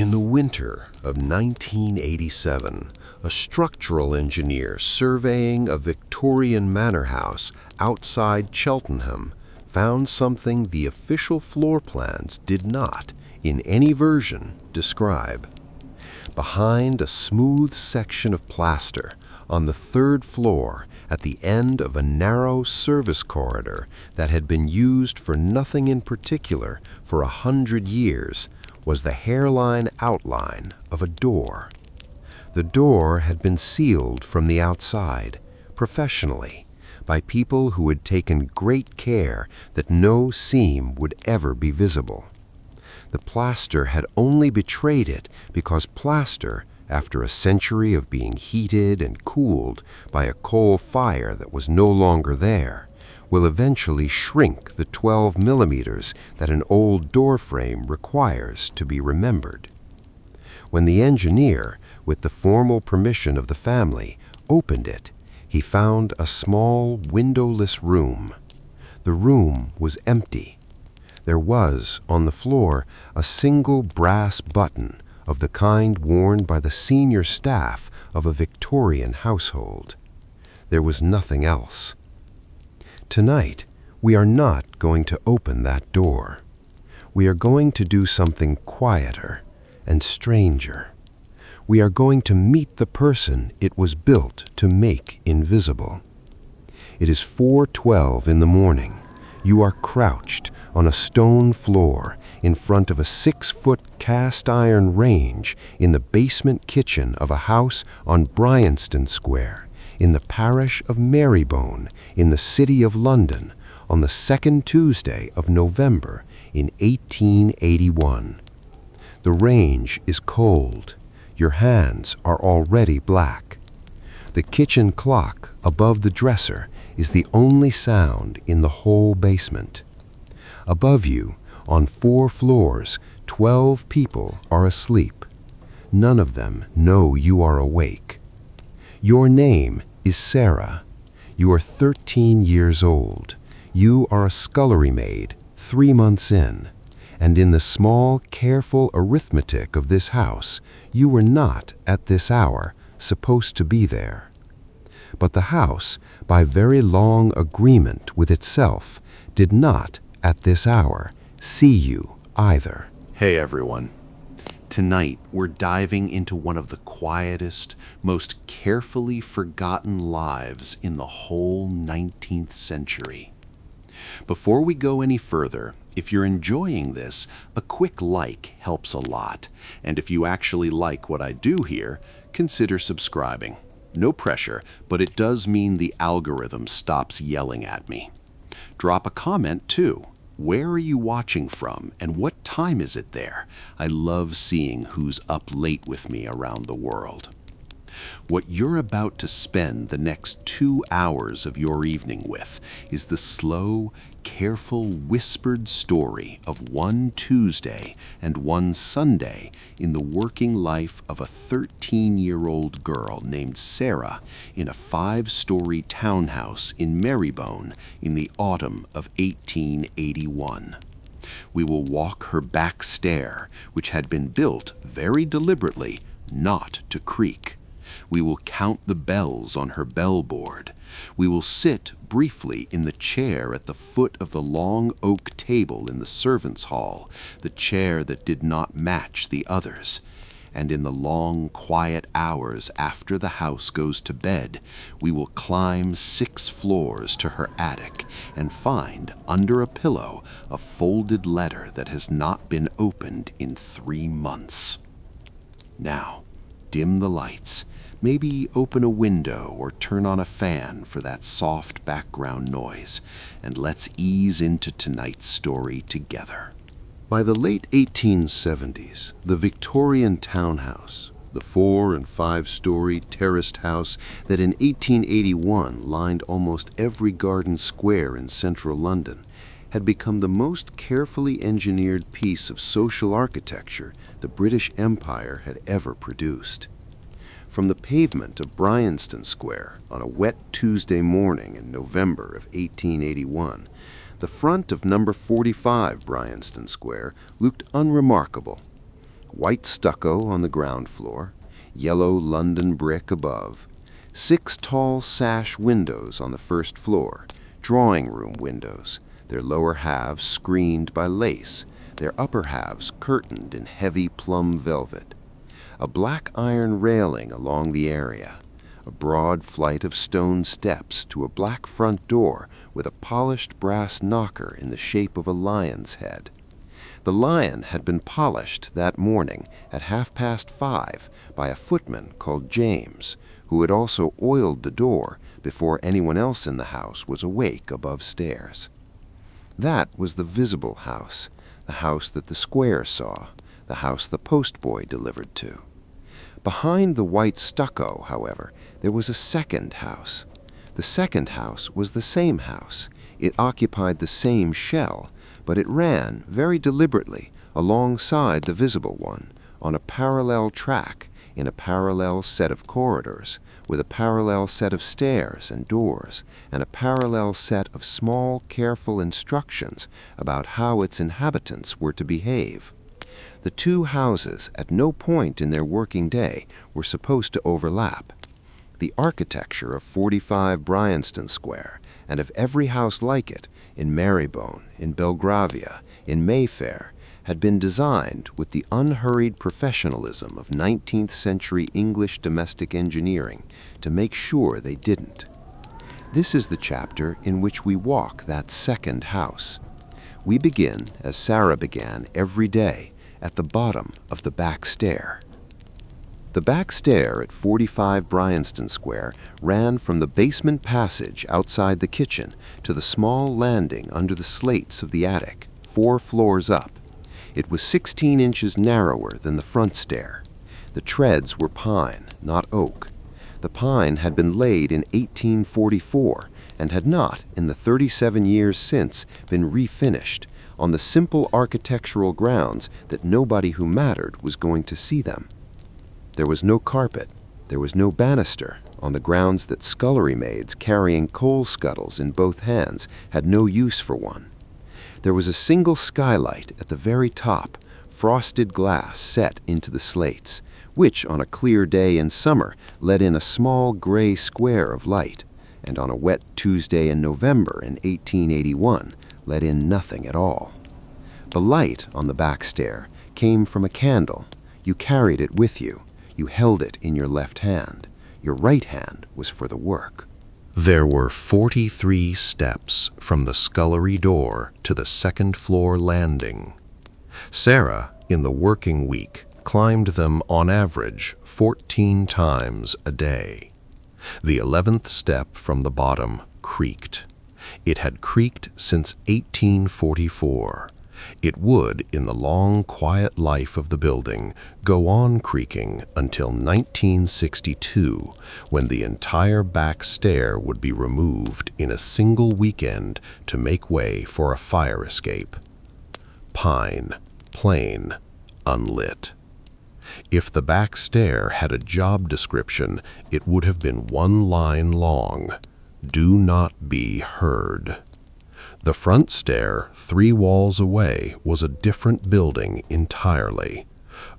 In the winter of 1987, a structural engineer surveying a Victorian manor house outside Cheltenham found something the official floor plans did not, in any version, describe. Behind a smooth section of plaster on the third floor at the end of a narrow service corridor that had been used for nothing in particular for 100 years, was the hairline outline of a door. The door had been sealed from the outside, professionally, by people who had taken great care that no seam would ever be visible. The plaster had only betrayed it because plaster, after a century of being heated and cooled by a coal fire that was no longer there, will eventually shrink the 12 millimeters that an old door frame requires to be remembered. When the engineer, with the formal permission of the family, opened it, he found a small windowless room. The room was empty. There was, on the floor, a single brass button of the kind worn by the senior staff of a Victorian household. There was nothing else. Tonight, we are not going to open that door. We are going to do something quieter and stranger. We are going to meet the person it was built to make invisible. It is 4:12 in the morning. You are crouched on a stone floor in front of a 6-foot cast-iron range in the basement kitchen of a house on Bryanston Square, in the parish of Marylebone, in the city of London, on the second Tuesday of November in 1881. The range is cold. Your hands are already black. The kitchen clock above the dresser is the only sound in the whole basement. Above you, on 4 floors, 12 people are asleep. None of them know you are awake. Your name is Sarah. You are 13 years old. You are a scullery maid, 3 months in, and in the small, careful arithmetic of this house, you were not, at this hour, supposed to be there. But the house, by very long agreement with itself, did not, at this hour, see you either. Hey everyone. Tonight, we're diving into one of the quietest, most carefully forgotten lives in the whole 19th century. Before we go any further, if you're enjoying this, a quick like helps a lot. And if you actually like what I do here, consider subscribing. No pressure, but it does mean the algorithm stops yelling at me. Drop a comment too. Where are you watching from, and what time is it there? I love seeing who's up late with me around the world. What you're about to spend the next 2 hours of your evening with is the slow, careful, whispered story of one Tuesday and one Sunday in the working life of a 13-year-old girl named Sarah in a 5-story townhouse in Marylebone in the autumn of 1881. We will walk her back stair, which had been built very deliberately not to creak. We will count the bells on her bellboard. We will sit briefly in the chair at the foot of the long oak table in the servants' hall, the chair that did not match the others. And in the long, quiet hours after the house goes to bed, we will climb 6 floors to her attic and find, under a pillow, a folded letter that has not been opened in 3 months. Now, dim the lights. Maybe open a window or turn on a fan for that soft background noise, and let's ease into tonight's story together. By the late 1870s, the Victorian townhouse, the 4- and 5-story terraced house that in 1881 lined almost every garden square in central London, had become the most carefully engineered piece of social architecture the British Empire had ever produced. From the pavement of Bryanston Square on a wet Tuesday morning in November of 1881, the front of number 45 Bryanston Square looked unremarkable. White stucco on the ground floor, yellow London brick above, 6 tall sash windows on the first floor, drawing room windows, their lower halves screened by lace, their upper halves curtained in heavy plum velvet. A black iron railing along the area, a broad flight of stone steps to a black front door with a polished brass knocker in the shape of a lion's head. The lion had been polished that morning at 5:30 by a footman called James, who had also oiled the door before anyone else in the house was awake above stairs. That was the visible house, the house that the square saw, the house the postboy delivered to. Behind the white stucco, however, there was a second house. The second house was the same house. It occupied the same shell, but it ran very deliberately alongside the visible one, on a parallel track, in a parallel set of corridors, with a parallel set of stairs and doors, and a parallel set of small, careful instructions about how its inhabitants were to behave. The two houses, at no point in their working day, were supposed to overlap. The architecture of 45 Bryanston Square, and of every house like it, in Marylebone, in Belgravia, in Mayfair, had been designed with the unhurried professionalism of 19th century English domestic engineering to make sure they didn't. This is the chapter in which we walk that second house. We begin, as Sarah began every day, at the bottom of the back stair. The back stair at 45 Bryanston Square ran from the basement passage outside the kitchen to the small landing under the slates of the attic, 4 floors up. It was 16 inches narrower than the front stair. The treads were pine, not oak. The pine had been laid in 1844 and had not, in the 37 years since, been refinished, on the simple architectural grounds that nobody who mattered was going to see them. There was no carpet, there was no banister, on the grounds that scullery maids carrying coal scuttles in both hands had no use for one. There was a single skylight at the very top, frosted glass set into the slates, which on a clear day in summer let in a small gray square of light, and on a wet Tuesday in November in 1881 let in nothing at all. The light on the back stair came from a candle. You carried it with you. You held it in your left hand. Your right hand was for the work. There were 43 steps from the scullery door to the second floor landing. Sarah, in the working week, climbed them on average 14 times a day. The 11th step from the bottom creaked. It had creaked since 1844. It would, in the long, quiet life of the building, go on creaking until 1962, when the entire back stair would be removed in a single weekend to make way for a fire escape. Pine, plain, unlit. If the back stair had a job description, it would have been 1 line long: do not be heard. The front stair, 3 walls away, was a different building entirely.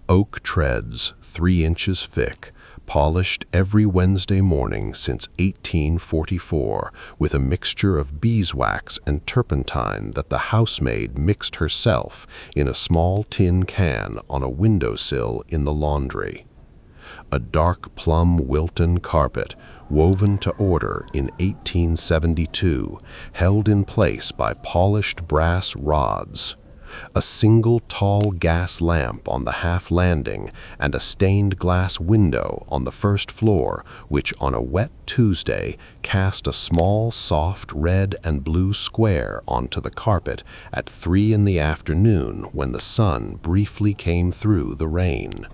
Oak treads, 3 inches thick, polished every Wednesday morning since 1844, with a mixture of beeswax and turpentine that the housemaid mixed herself in a small tin can on a windowsill in the laundry. A dark plum Wilton carpet, woven to order in 1872, held in place by polished brass rods. A single tall gas lamp on the half landing, and a stained glass window on the first floor, which on a wet Tuesday cast a small, soft red and blue square onto the carpet at 3 in the afternoon when the sun briefly came through the rain.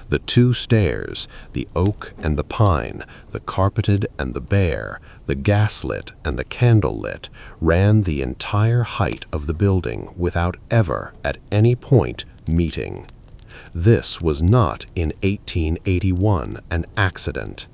The 2 stairs, the oak and the pine, the carpeted and the bare, the gaslit and the candlelit, ran the entire height of the building without ever, at any point, meeting. This was not in 1881 an accident.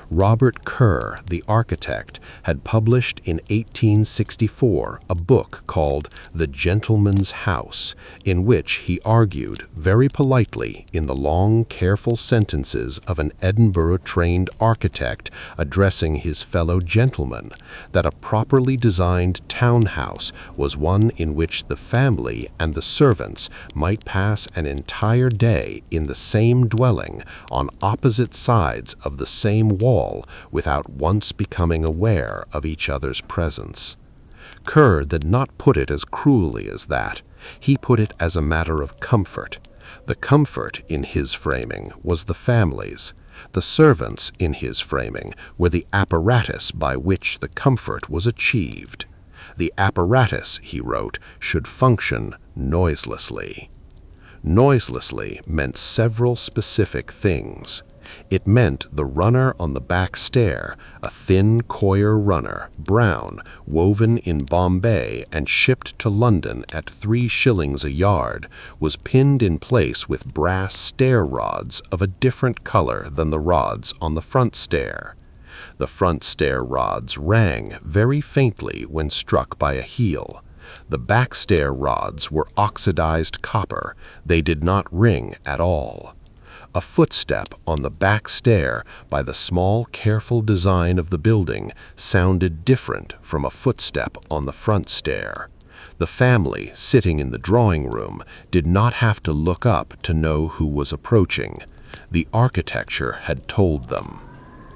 Robert Kerr, the architect, had published in 1864 a book called The Gentleman's House, in which he argued very politely in the long, careful sentences of an Edinburgh-trained architect addressing his fellow gentlemen that a properly designed townhouse was one in which the family and the servants might pass an entire day in the same dwelling on opposite sides of the same wall without once becoming aware of each other's presence. Kerr did not put it as cruelly as that. He put it as a matter of comfort. The comfort in his framing was the family's. The servants in his framing were the apparatus by which the comfort was achieved. The apparatus, he wrote, should function noiselessly. Noiselessly meant several specific things. It meant the runner on the back stair, a thin coir runner, brown, woven in Bombay and shipped to London at 3 shillings a yard, was pinned in place with brass stair rods of a different color than the rods on the front stair. The front stair rods rang very faintly when struck by a heel. The back stair rods were oxidized copper. They did not ring at all. A footstep on the back stair by the small, careful design of the building sounded different from a footstep on the front stair. The family sitting in the drawing room did not have to look up to know who was approaching. The architecture had told them.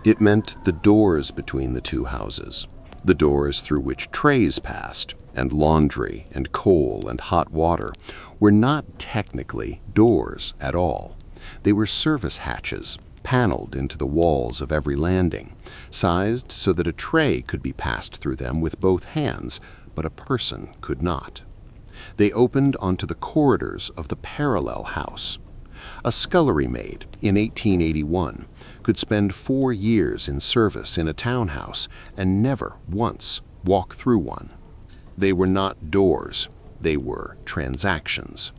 It meant the doors between the two houses, the doors through which trays passed, and laundry and coal and hot water were not technically doors at all. They were service hatches, paneled into the walls of every landing, sized so that a tray could be passed through them with both hands, but a person could not. They opened onto the corridors of the parallel house. A scullery maid in 1881 could spend 4 years in service in a townhouse and never once walk through one. They were not doors, they were transactions.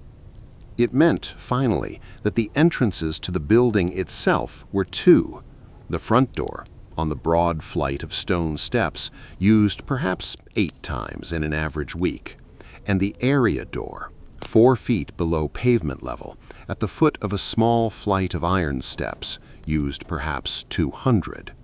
It meant, finally, that the entrances to the building itself were 2. The front door, on the broad flight of stone steps, used perhaps 8 times in an average week, and the area door, 4 feet below pavement level, at the foot of a small flight of iron steps, used perhaps 200.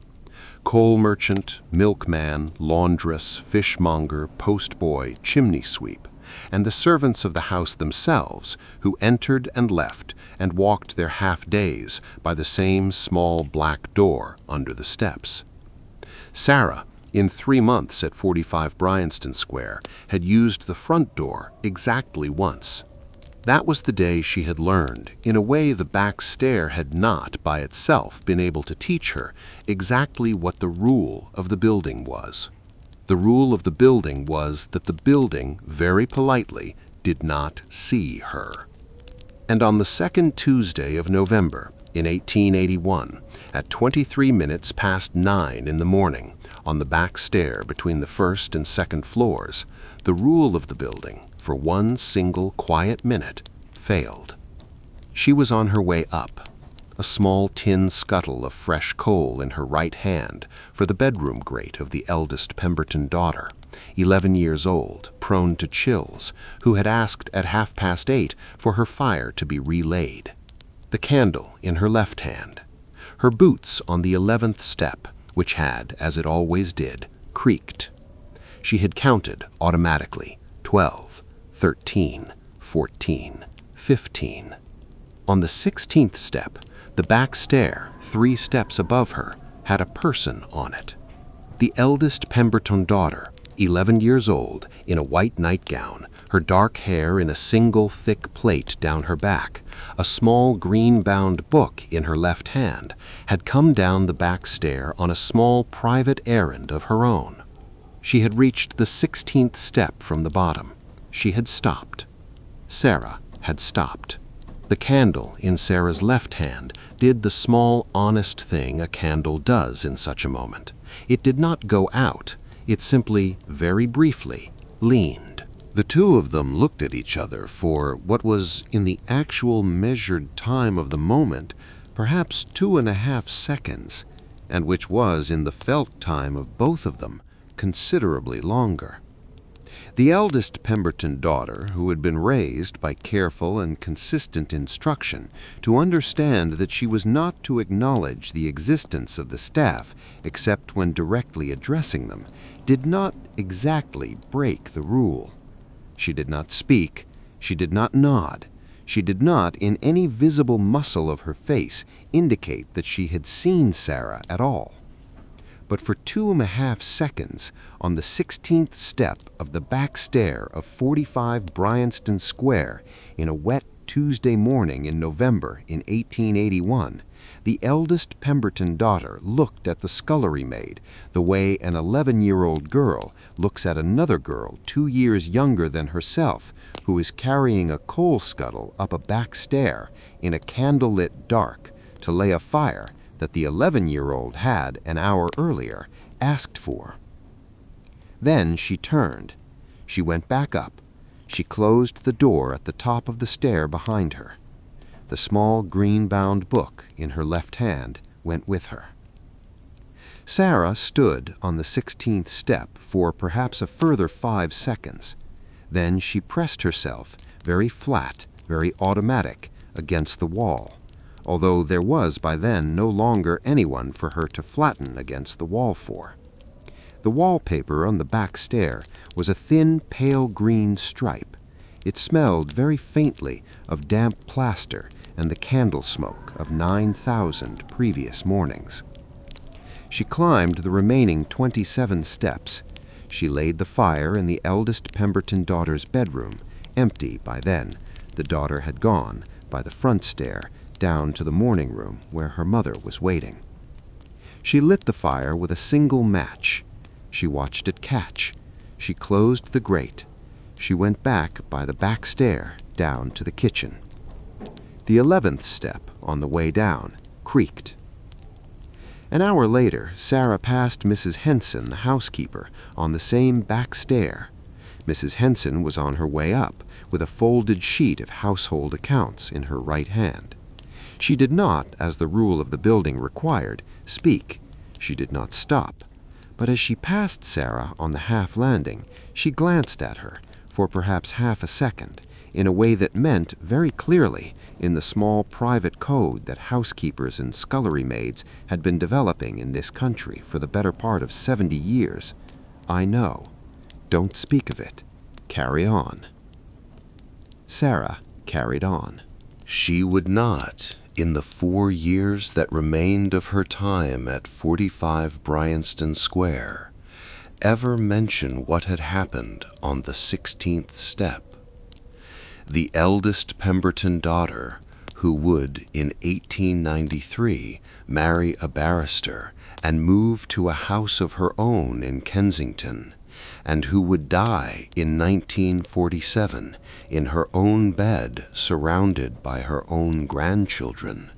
Coal merchant, milkman, laundress, fishmonger, postboy, chimney sweep, and the servants of the house themselves, who entered and left and walked their half-days by the same small black door under the steps. Sarah, in 3 months at 45 Bryanston Square, had used the front door exactly once. That was the day she had learned, in a way the back stair had not, by itself, been able to teach her, exactly what the rule of the building was. The rule of the building was that the building, very politely, did not see her. And on the second Tuesday of November, in 1881, at 23 minutes past 9 in the morning, on the back stair between the first and second floors, the rule of the building, for one single quiet minute, failed. She was on her way up, a small tin scuttle of fresh coal in her right hand for the bedroom grate of the eldest Pemberton daughter, 11 years old, prone to chills, who had asked at 8:30 for her fire to be relaid. The candle in her left hand. Her boots on the 11th step, which had, as it always did, creaked. She had counted automatically 12, 13, 14, 15. On the 16th step, the back stair, 3 steps above her, had a person on it. The eldest Pemberton daughter, 11 years old, in a white nightgown, her dark hair in a single thick plait down her back, a small green-bound book in her left hand, had come down the back stair on a small private errand of her own. She had reached the 16th step from the bottom. She had stopped. Sarah had stopped. The candle in Sarah's left hand did the small, honest thing a candle does in such a moment. It did not go out. It simply, very briefly, leaned. The two of them looked at each other for what was, in the actual measured time of the moment, perhaps 2.5 seconds, and which was, in the felt time of both of them, considerably longer. The eldest Pemberton daughter, who had been raised by careful and consistent instruction to understand that she was not to acknowledge the existence of the staff except when directly addressing them, did not exactly break the rule. She did not speak, she did not nod, she did not, in any visible muscle of her face, indicate that she had seen Sarah at all. But for 2.5 seconds, on the 16th step of the back stair of 45 Bryanston Square, in a wet Tuesday morning in November in 1881, the eldest Pemberton daughter looked at the scullery maid the way an 11-year-old girl looks at another girl 2 years younger than herself, who is carrying a coal scuttle up a back stair in a candlelit dark to lay a fire that the 11-year-old had, an hour earlier, asked for. Then she turned. She went back up. She closed the door at the top of the stair behind her. The small green-bound book in her left hand went with her. Sarah stood on the 16th step for perhaps a further 5 seconds. Then she pressed herself, very flat, very automatic, against the wall, although there was by then no longer anyone for her to flatten against the wall for. The wallpaper on the back stair was a thin, pale green stripe. It smelled very faintly of damp plaster and the candle smoke of 9,000 previous mornings. She climbed the remaining 27 steps. She laid the fire in the eldest Pemberton daughter's bedroom, empty by then. The daughter had gone, by the front stair, down to the morning room where her mother was waiting. She lit the fire with a single match. She watched it catch. She closed the grate. She went back by the back stair down to the kitchen. The 11th step, on the way down, creaked. An hour later, Sarah passed Mrs. Henson, the housekeeper, on the same back stair. Mrs. Henson was on her way up, with a folded sheet of household accounts in her right hand. She did not, as the rule of the building required, speak. She did not stop. But as she passed Sarah on the half landing, she glanced at her, for perhaps half a second, in a way that meant very clearly, in the small private code that housekeepers and scullery maids had been developing in this country for the better part of 70 years, "I know. Don't speak of it. Carry on." Sarah carried on. She would not, in the 4 years that remained of her time at 45 Bryanston Square, ever mention what had happened on the 16th step. The eldest Pemberton daughter, who would, in 1893, marry a barrister and move to a house of her own in Kensington, and who would die in 1947 in her own bed surrounded by her own grandchildren,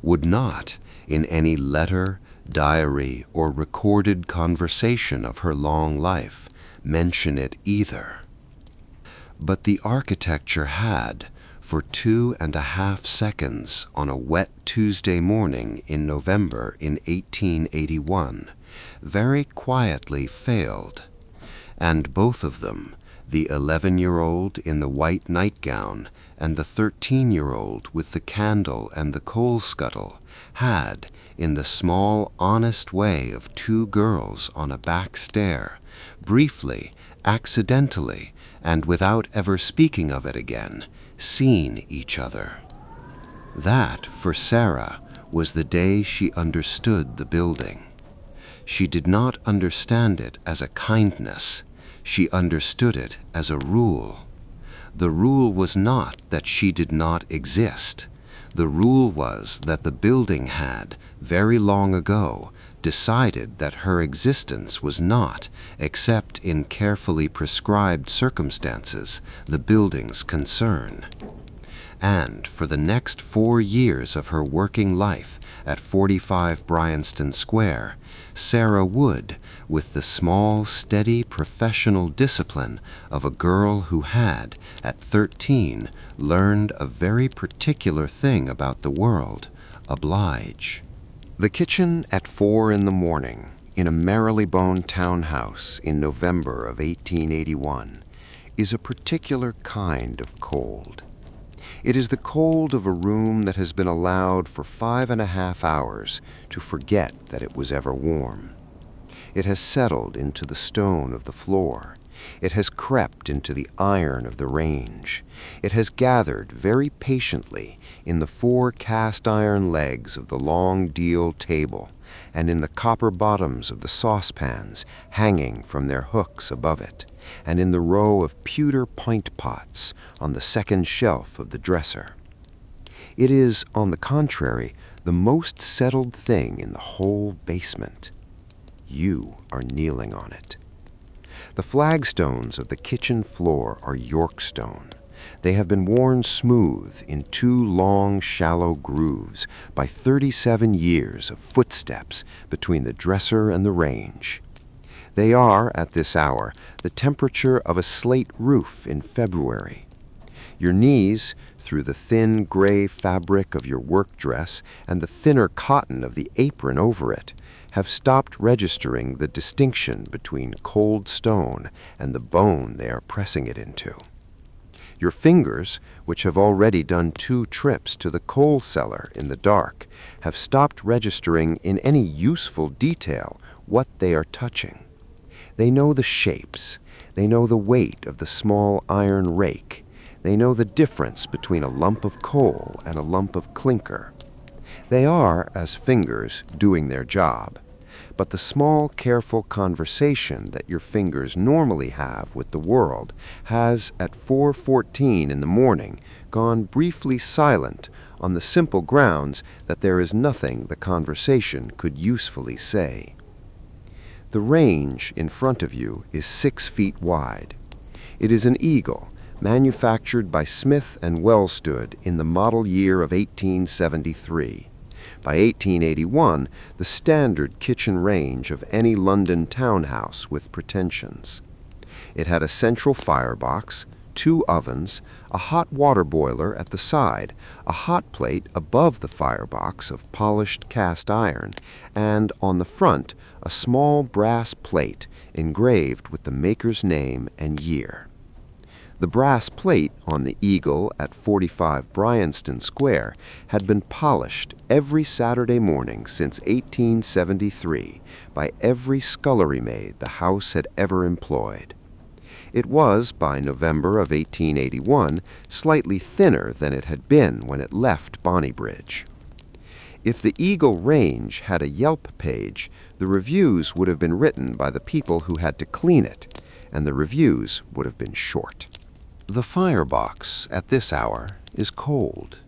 would not, in any letter, diary, or recorded conversation of her long life, mention it either. But the architecture had, for 2.5 seconds on a wet Tuesday morning in November in 1881, very quietly failed, and both of them, the 11-year-old in the white nightgown and the 13-year-old with the candle and the coal scuttle, had, in the small, honest way of 2 girls on a back stair, briefly, accidentally, and without ever speaking of it again, seen each other. That, for Sarah, was the day she understood the building. She did not understand it as a kindness. She understood it as a rule. The rule was not that she did not exist. The rule was that the building had, very long ago, decided that her existence was not, except in carefully prescribed circumstances, the building's concern. And for the next 4 years of her working life at 45 Bryanston Square, Sarah would, with the small, steady professional discipline of a girl who had, at 13, learned a very particular thing about the world, oblige. The kitchen at 4 in the morning in a Marylebone townhouse in November of 1881 is a particular kind of cold. It is the cold of a room that has been allowed for 5.5 hours to forget that it was ever warm. It has settled into the stone of the floor. It has crept into the iron of the range. It has gathered very patiently in the 4 cast iron legs of the long deal table and in the copper bottoms of the saucepans hanging from their hooks above it, and in the row of pewter pint pots on the second shelf of the dresser. It is, on the contrary, the most settled thing in the whole basement. You are kneeling on it. The flagstones of the kitchen floor are York stone. They have been worn smooth in 2 long, shallow grooves by 37 years of footsteps between the dresser and the range. They are, at this hour, the temperature of a slate roof in February. Your knees, through the thin gray fabric of your work dress and the thinner cotton of the apron over it, have stopped registering the distinction between cold stone and the bone they are pressing it into. Your fingers, which have already done 2 trips to the coal cellar in the dark, have stopped registering in any useful detail what they are touching. They know the shapes. They know the weight of the small iron rake. They know the difference between a lump of coal and a lump of clinker. They are, as fingers, doing their job. But the small, careful conversation that your fingers normally have with the world has, at 4:14 in the morning, gone briefly silent on the simple grounds that there is nothing the conversation could usefully say. The range in front of you is 6 feet wide. It is an eagle, manufactured by Smith and Wellstud in the model year of 1873. By 1881, the standard kitchen range of any London townhouse with pretensions. It had a central firebox, 2 ovens, a hot water boiler at the side, a hot plate above the firebox of polished cast iron, and on the front a small brass plate engraved with the maker's name and year. The brass plate on the eagle at 45 Bryanston Square had been polished every Saturday morning since 1873 by every scullery maid the house had ever employed. It was, by November of 1881, slightly thinner than it had been when it left Bonnybridge. If the Eagle Range had a Yelp page, the reviews would have been written by the people who had to clean it, and the reviews would have been short. The firebox at this hour is cold.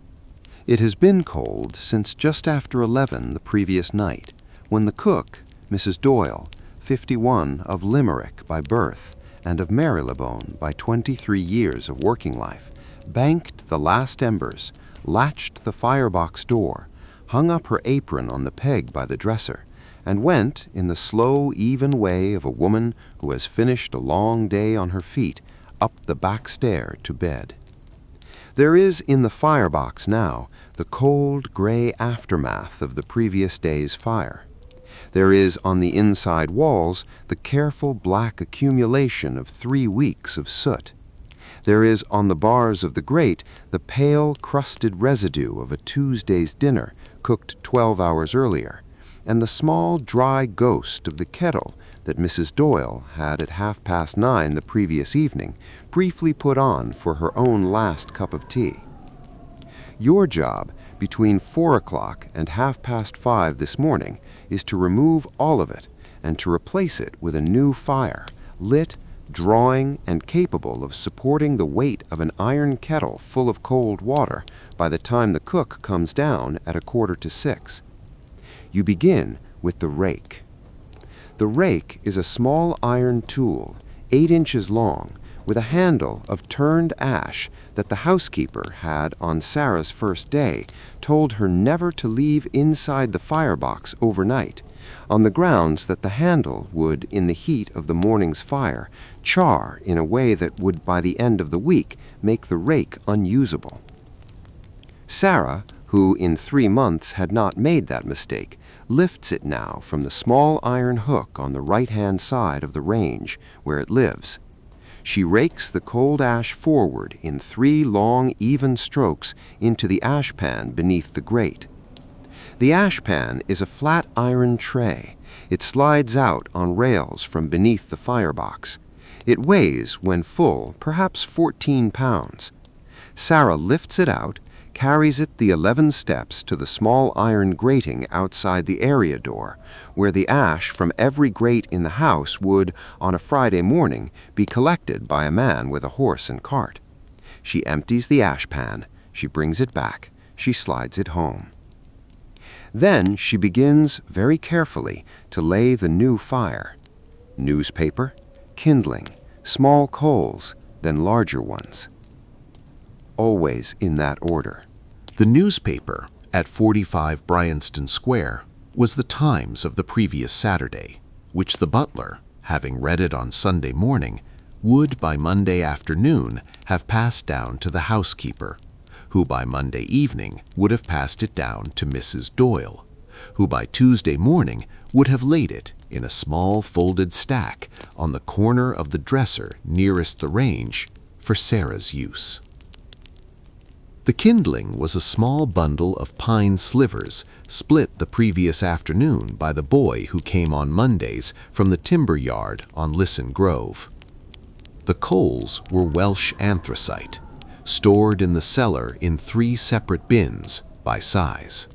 It has been cold since just after 11 the previous night, when the cook, Mrs. Doyle, 51, of Limerick by birth and of Marylebone by 23 years of working life, banked the last embers, latched the firebox door, hung up her apron on the peg by the dresser, and went, in the slow, even way of a woman who has finished a long day on her feet, up the back stair to bed. There is in the firebox now the cold, gray aftermath of the previous day's fire. There is on the inside walls the careful black accumulation of 3 weeks of soot. There is on the bars of the grate the pale, crusted residue of a Tuesday's dinner cooked 12 hours earlier, and the small, dry ghost of the kettle that Mrs. Doyle had at 9:30 the previous evening briefly put on for her own last cup of tea. Your job between 4 o'clock and 5:30 this morning is to remove all of it and to replace it with a new fire, lit, drawing, and capable of supporting the weight of an iron kettle full of cold water by the time the cook comes down at 5:45. You begin with the rake. The rake is a small iron tool, 8 inches long, with a handle of turned ash that the housekeeper had, on Sarah's first day, told her never to leave inside the firebox overnight, on the grounds that the handle would, in the heat of the morning's fire, char in a way that would, by the end of the week, make the rake unusable. Sarah, who in 3 months had not made that mistake, lifts it now from the small iron hook on the right-hand side of the range where it lives. She rakes the cold ash forward in 3 long, even strokes into the ashpan beneath the grate. The ashpan is a flat iron tray. It slides out on rails from beneath the firebox. It weighs, when full, perhaps 14 pounds. Sarah lifts it out, carries it the 11 steps to the small iron grating outside the area door, where the ash from every grate in the house would, on a Friday morning, be collected by a man with a horse and cart. She empties the ashpan. She brings it back. She slides it home. Then she begins, very carefully, to lay the new fire. Newspaper, kindling, small coals, then larger ones. Always in that order. The newspaper at 45 Bryanston Square was the Times of the previous Saturday, which the butler, having read it on Sunday morning, would by Monday afternoon have passed down to the housekeeper, who by Monday evening would have passed it down to Mrs. Doyle, who by Tuesday morning would have laid it in a small folded stack on the corner of the dresser nearest the range for Sarah's use. The kindling was a small bundle of pine slivers split the previous afternoon by the boy who came on Mondays from the timber yard on Lisson Grove. The coals were Welsh anthracite, stored in the cellar in 3 separate bins by size.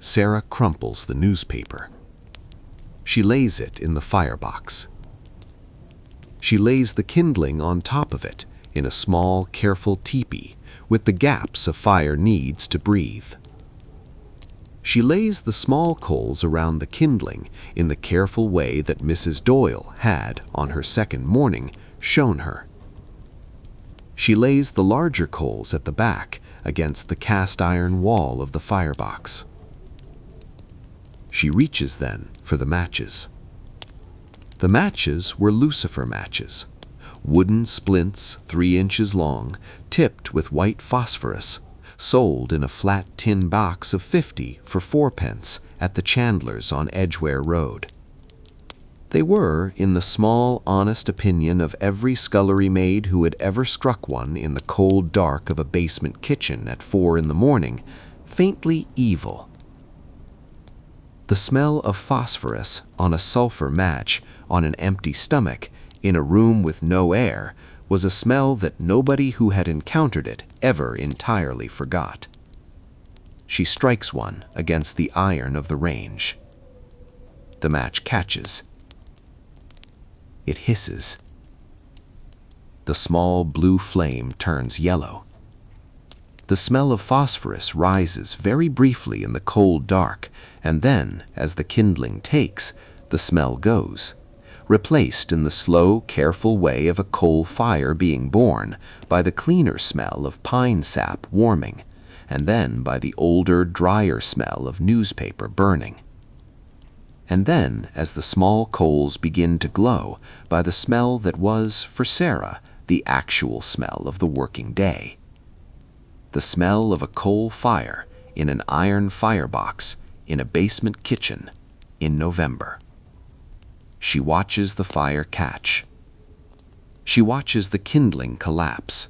Sarah crumples the newspaper. She lays it in the firebox. She lays the kindling on top of it in a small, careful teepee with the gaps a fire needs to breathe. She lays the small coals around the kindling in the careful way that Mrs. Doyle had, on her second morning, shown her. She lays the larger coals at the back against the cast-iron wall of the firebox. She reaches then for the matches. The matches were lucifer matches, wooden splints 3 inches long, tipped with white phosphorus, sold in a flat tin box of 50 for 4d at the chandler's on Edgware Road. They were, in the small, honest opinion of every scullery maid who had ever struck one in the cold dark of a basement kitchen at 4 in the morning, faintly evil. The smell of phosphorus on a sulfur match on an empty stomach in a room with no air was a smell that nobody who had encountered it ever entirely forgot. She strikes one against the iron of the range. The match catches. It hisses. The small blue flame turns yellow. The smell of phosphorus rises very briefly in the cold dark, and then, as the kindling takes, the smell goes, replaced in the slow, careful way of a coal fire being born by the cleaner smell of pine sap warming, and then by the older, drier smell of newspaper burning. And then, as the small coals begin to glow, by the smell that was, for Sarah, the actual smell of the working day. The smell of a coal fire in an iron firebox in a basement kitchen in November. She watches the fire catch. She watches the kindling collapse.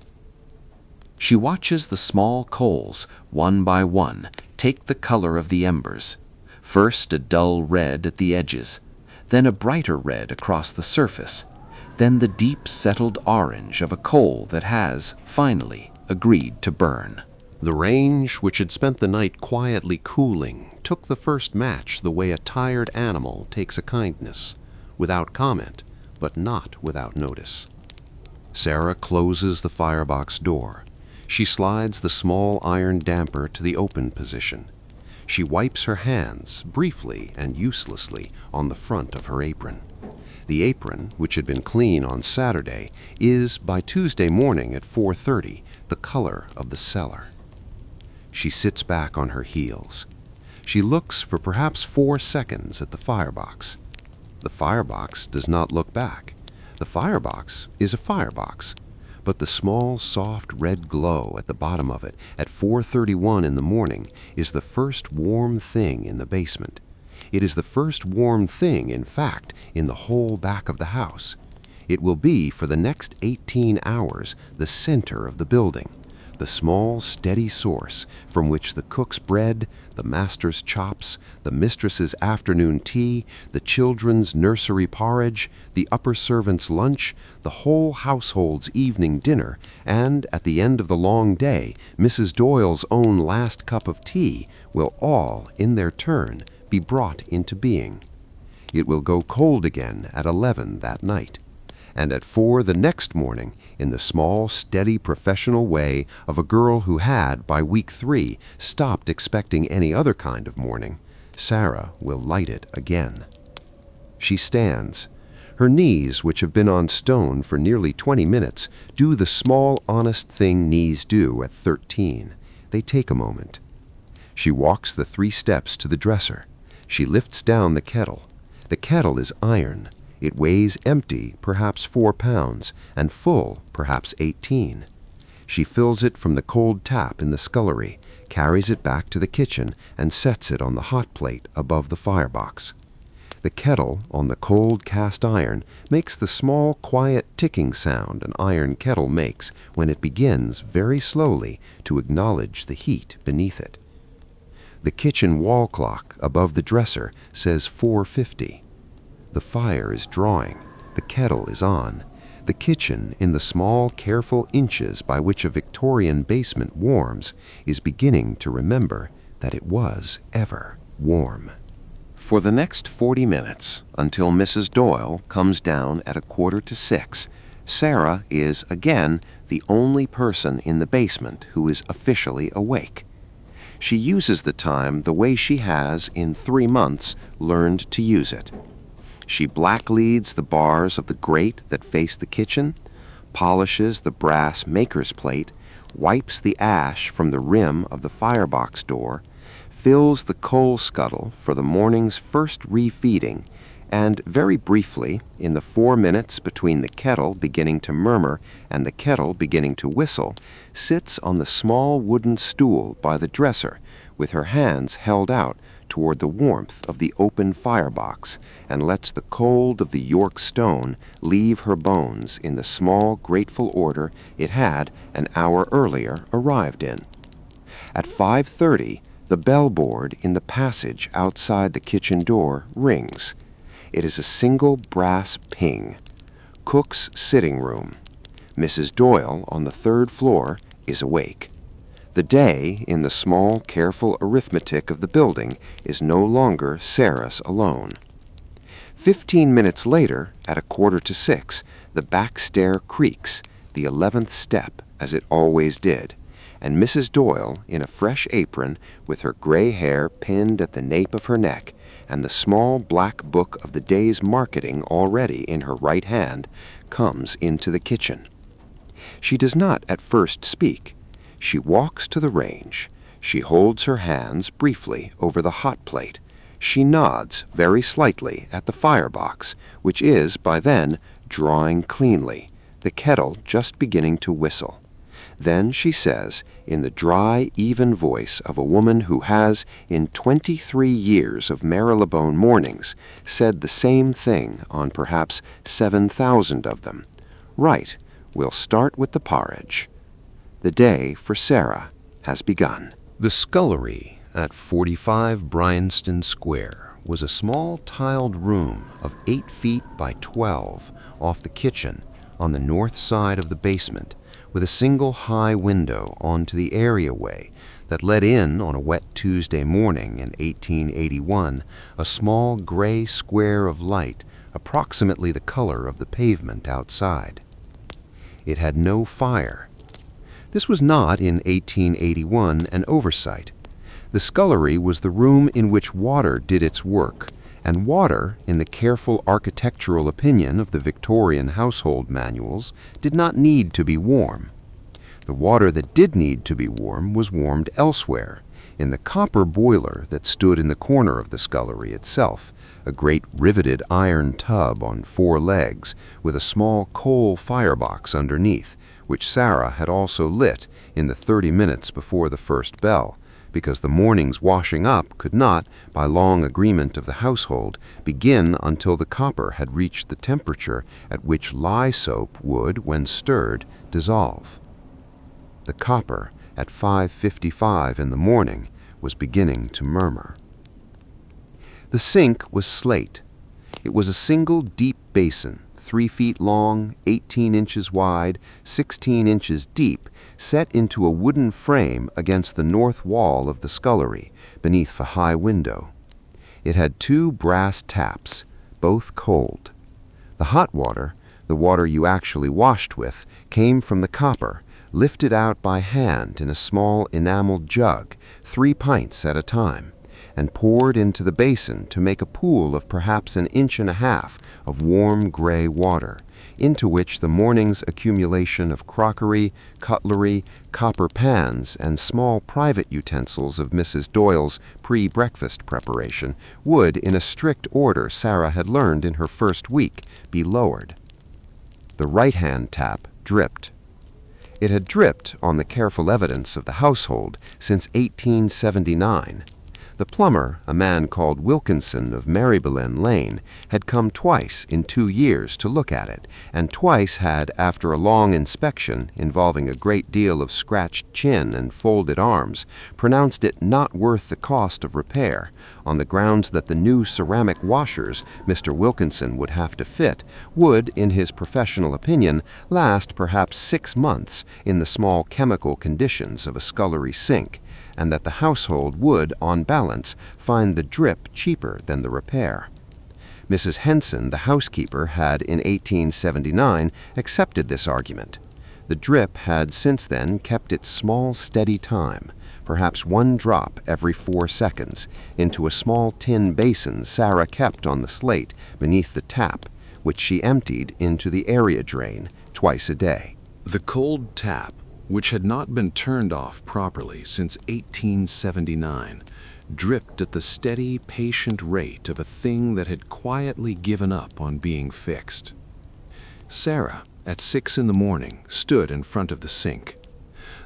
She watches the small coals, one by one, take the color of the embers, first a dull red at the edges, then a brighter red across the surface, then the deep settled orange of a coal that has, finally, agreed to burn. The range, which had spent the night quietly cooling, took the first match the way a tired animal takes a kindness, without comment, but not without notice. Sarah closes the firebox door. She slides the small iron damper to the open position. She wipes her hands, briefly and uselessly, on the front of her apron. The apron, which had been clean on Saturday, is, by Tuesday morning at 4:30, the color of the cellar. She sits back on her heels. She looks for perhaps 4 seconds at the firebox. The firebox does not look back. The firebox is a firebox. but the small, soft red glow at the bottom of it at 4:31 in the morning is the first warm thing in the basement. It is the first warm thing, in fact, in the whole back of the house. It will be, for the next 18 hours, the center of the building, the small, steady source from which the cook's bread, the master's chops, the mistress's afternoon tea, the children's nursery porridge, the upper servant's lunch, the whole household's evening dinner, and, at the end of the long day, Mrs. Doyle's own last cup of tea will all, in their turn, be brought into being. It will go cold again at 11 that night, and at 4 the next morning, in the small, steady professional way of a girl who had, by week 3, stopped expecting any other kind of morning, Sarah will light it again. She stands. Her knees, which have been on stone for nearly 20 minutes, do the small, honest thing knees do at 13. They take a moment. She walks the 3 steps to the dresser. She lifts down the kettle. The kettle is iron. It weighs empty, perhaps 4 pounds, and full, perhaps 18. She fills it from the cold tap in the scullery, carries it back to the kitchen, and sets it on the hot plate above the firebox. The kettle, on the cold cast iron, makes the small, quiet ticking sound an iron kettle makes when it begins, very slowly, to acknowledge the heat beneath it. The kitchen wall clock above the dresser says 4:50. The fire is drawing. The kettle is on. The kitchen, in the small, careful inches by which a Victorian basement warms, is beginning to remember that it was ever warm. For the next 40 minutes, until Mrs. Doyle comes down at 5:45, Sarah is again the only person in the basement who is officially awake. She uses the time the way she has, in 3 months, learned to use it. She blackleads the bars of the grate that face the kitchen, polishes the brass maker's plate, wipes the ash from the rim of the firebox door, fills the coal scuttle for the morning's first refeeding, and very briefly, in the 4 minutes between the kettle beginning to murmur and the kettle beginning to whistle, sits on the small wooden stool by the dresser with her hands held out toward the warmth of the open firebox, and lets the cold of the York stone leave her bones in the small, grateful order it had an hour earlier arrived in. At 5:30, the bellboard in the passage outside the kitchen door rings. It is a single brass ping. Cook's sitting room. Mrs. Doyle, on the 3rd floor, is awake. The day, in the small, careful arithmetic of the building, is no longer Sarah's alone. 15 minutes later, at 5:45, the back stair creaks, the 11th step, as it always did, and Mrs. Doyle, in a fresh apron, with her gray hair pinned at the nape of her neck, and the small black book of the day's marketing already in her right hand, comes into the kitchen. She does not at first speak. She walks to the range. She holds her hands briefly over the hot plate. She nods very slightly at the firebox, which is, by then, drawing cleanly, the kettle just beginning to whistle. Then she says, in the dry, even voice of a woman who has, in 23 years of Marylebone mornings, said the same thing on perhaps 7,000 of them, "Right, we'll start with the porridge." The day for Sarah has begun. The scullery at 45 Bryanston Square was a small tiled room of 8 feet by 12 off the kitchen on the north side of the basement, with a single high window onto the areaway that let in on a wet Tuesday morning in 1881 a small gray square of light approximately the color of the pavement outside. It had no fire. This was not, in 1881, an oversight. The scullery was the room in which water did its work, and water, in the careful architectural opinion of the Victorian household manuals, did not need to be warm. The water that did need to be warm was warmed elsewhere, in the copper boiler that stood in the corner of the scullery itself, a great riveted iron tub on 4 legs, with a small coal firebox underneath, which Sarah had also lit in the 30 minutes before the first bell, because the morning's washing up could not, by long agreement of the household, begin until the copper had reached the temperature at which lye soap would, when stirred, dissolve. The copper, at 5:55 in the morning, was beginning to murmur. The sink was slate. It was a single deep basin, 3 feet long, 18 inches wide, 16 inches deep, set into a wooden frame against the north wall of the scullery, beneath a high window. It had 2 brass taps, both cold. The hot water, the water you actually washed with, came from the copper, lifted out by hand in a small enameled jug, 3 pints at a time, and poured into the basin to make a pool of perhaps 1.5 inches of warm gray water, into which the morning's accumulation of crockery, cutlery, copper pans, and small private utensils of Mrs. Doyle's pre-breakfast preparation would, in a strict order Sarah had learned in her first week, be lowered. The right-hand tap dripped. It had dripped on the careful evidence of the household since 1879. The plumber, a man called Wilkinson of Marylebone Lane, had come twice in 2 years to look at it, and twice had, after a long inspection involving a great deal of scratched chin and folded arms, pronounced it not worth the cost of repair, on the grounds that the new ceramic washers Mr. Wilkinson would have to fit would, in his professional opinion, last perhaps 6 months in the small chemical conditions of a scullery sink, and that the household would, on balance, find the drip cheaper than the repair. Mrs. Henson, the housekeeper, had in 1879 accepted this argument. The drip had since then kept its small steady time, perhaps 1 drop every 4 seconds, into a small tin basin Sarah kept on the slate beneath the tap, which she emptied into the area drain twice a day. The cold tap, which had not been turned off properly since 1879, dripped at the steady, patient rate of a thing that had quietly given up on being fixed. Sarah, at 6 in the morning, stood in front of the sink.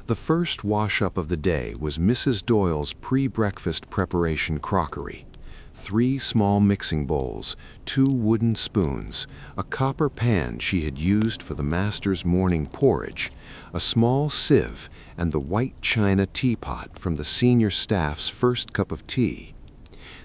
The first wash-up of the day was Mrs. Doyle's pre-breakfast preparation crockery: 3 small mixing bowls, 2 wooden spoons, a copper pan she had used for the master's morning porridge, a small sieve, and the white china teapot from the senior staff's first cup of tea.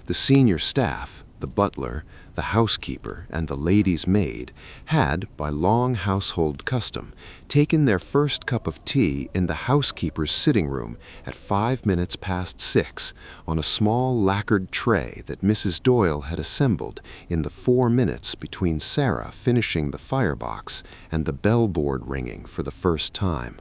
The senior staff, the butler, the housekeeper, and the lady's maid had, by long household custom, taken their first cup of tea in the housekeeper's sitting room at 5 minutes past 6 on a small lacquered tray that Mrs. Doyle had assembled in the 4 minutes between Sarah finishing the firebox and the bell-board ringing for the first time.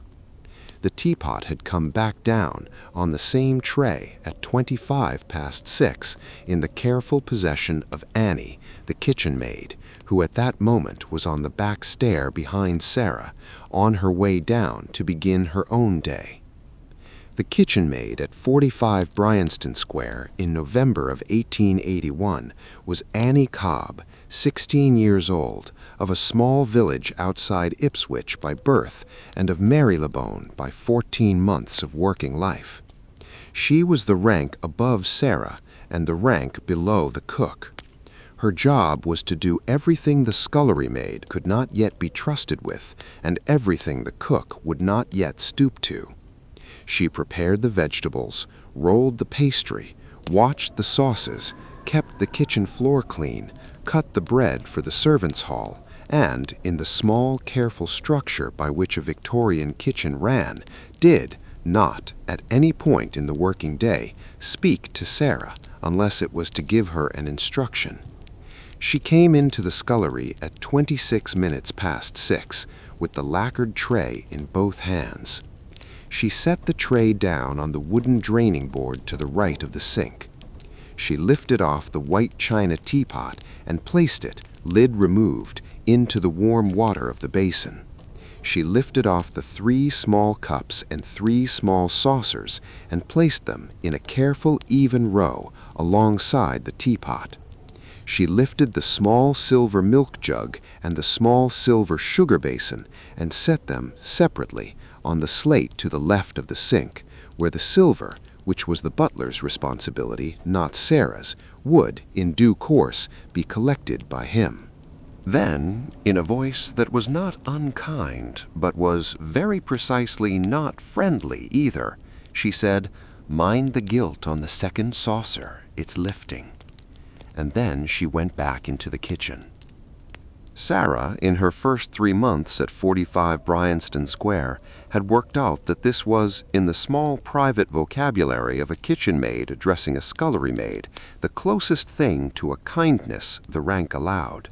The teapot had come back down on the same tray at 25 past 6 in the careful possession of Annie, the kitchen maid, who at that moment was on the back stair behind Sarah, on her way down to begin her own day. The kitchen maid at 45 Bryanston Square in November of 1881 was Annie Cobb, 16 years old, of a small village outside Ipswich by birth and of Marylebone by 14 months of working life. She was the rank above Sarah and the rank below the cook. Her job was to do everything the scullery maid could not yet be trusted with and everything the cook would not yet stoop to. She prepared the vegetables, rolled the pastry, watched the sauces, kept the kitchen floor clean, cut the bread for the servants' hall, and, in the small, careful structure by which a Victorian kitchen ran, did not, at any point in the working day, speak to Sarah unless it was to give her an instruction. She came into the scullery at 26 minutes past 6 with the lacquered tray in both hands. She set the tray down on the wooden draining board to the right of the sink. She lifted off the white china teapot and placed it, lid removed, into the warm water of the basin. She lifted off the 3 small cups and 3 small saucers and placed them in a careful, even row alongside the teapot. She lifted the small silver milk jug and the small silver sugar basin and set them separately on the slate to the left of the sink, where the silver, which was the butler's responsibility, not Sarah's, would, in due course, be collected by him. Then, in a voice that was not unkind, but was very precisely not friendly either, she said, "Mind the gilt on the second saucer, it's lifting." And then she went back into the kitchen. Sarah, in her first 3 months at 45 Bryanston Square, had worked out that this was, in the small private vocabulary of a kitchen maid addressing a scullery maid, the closest thing to a kindness the rank allowed.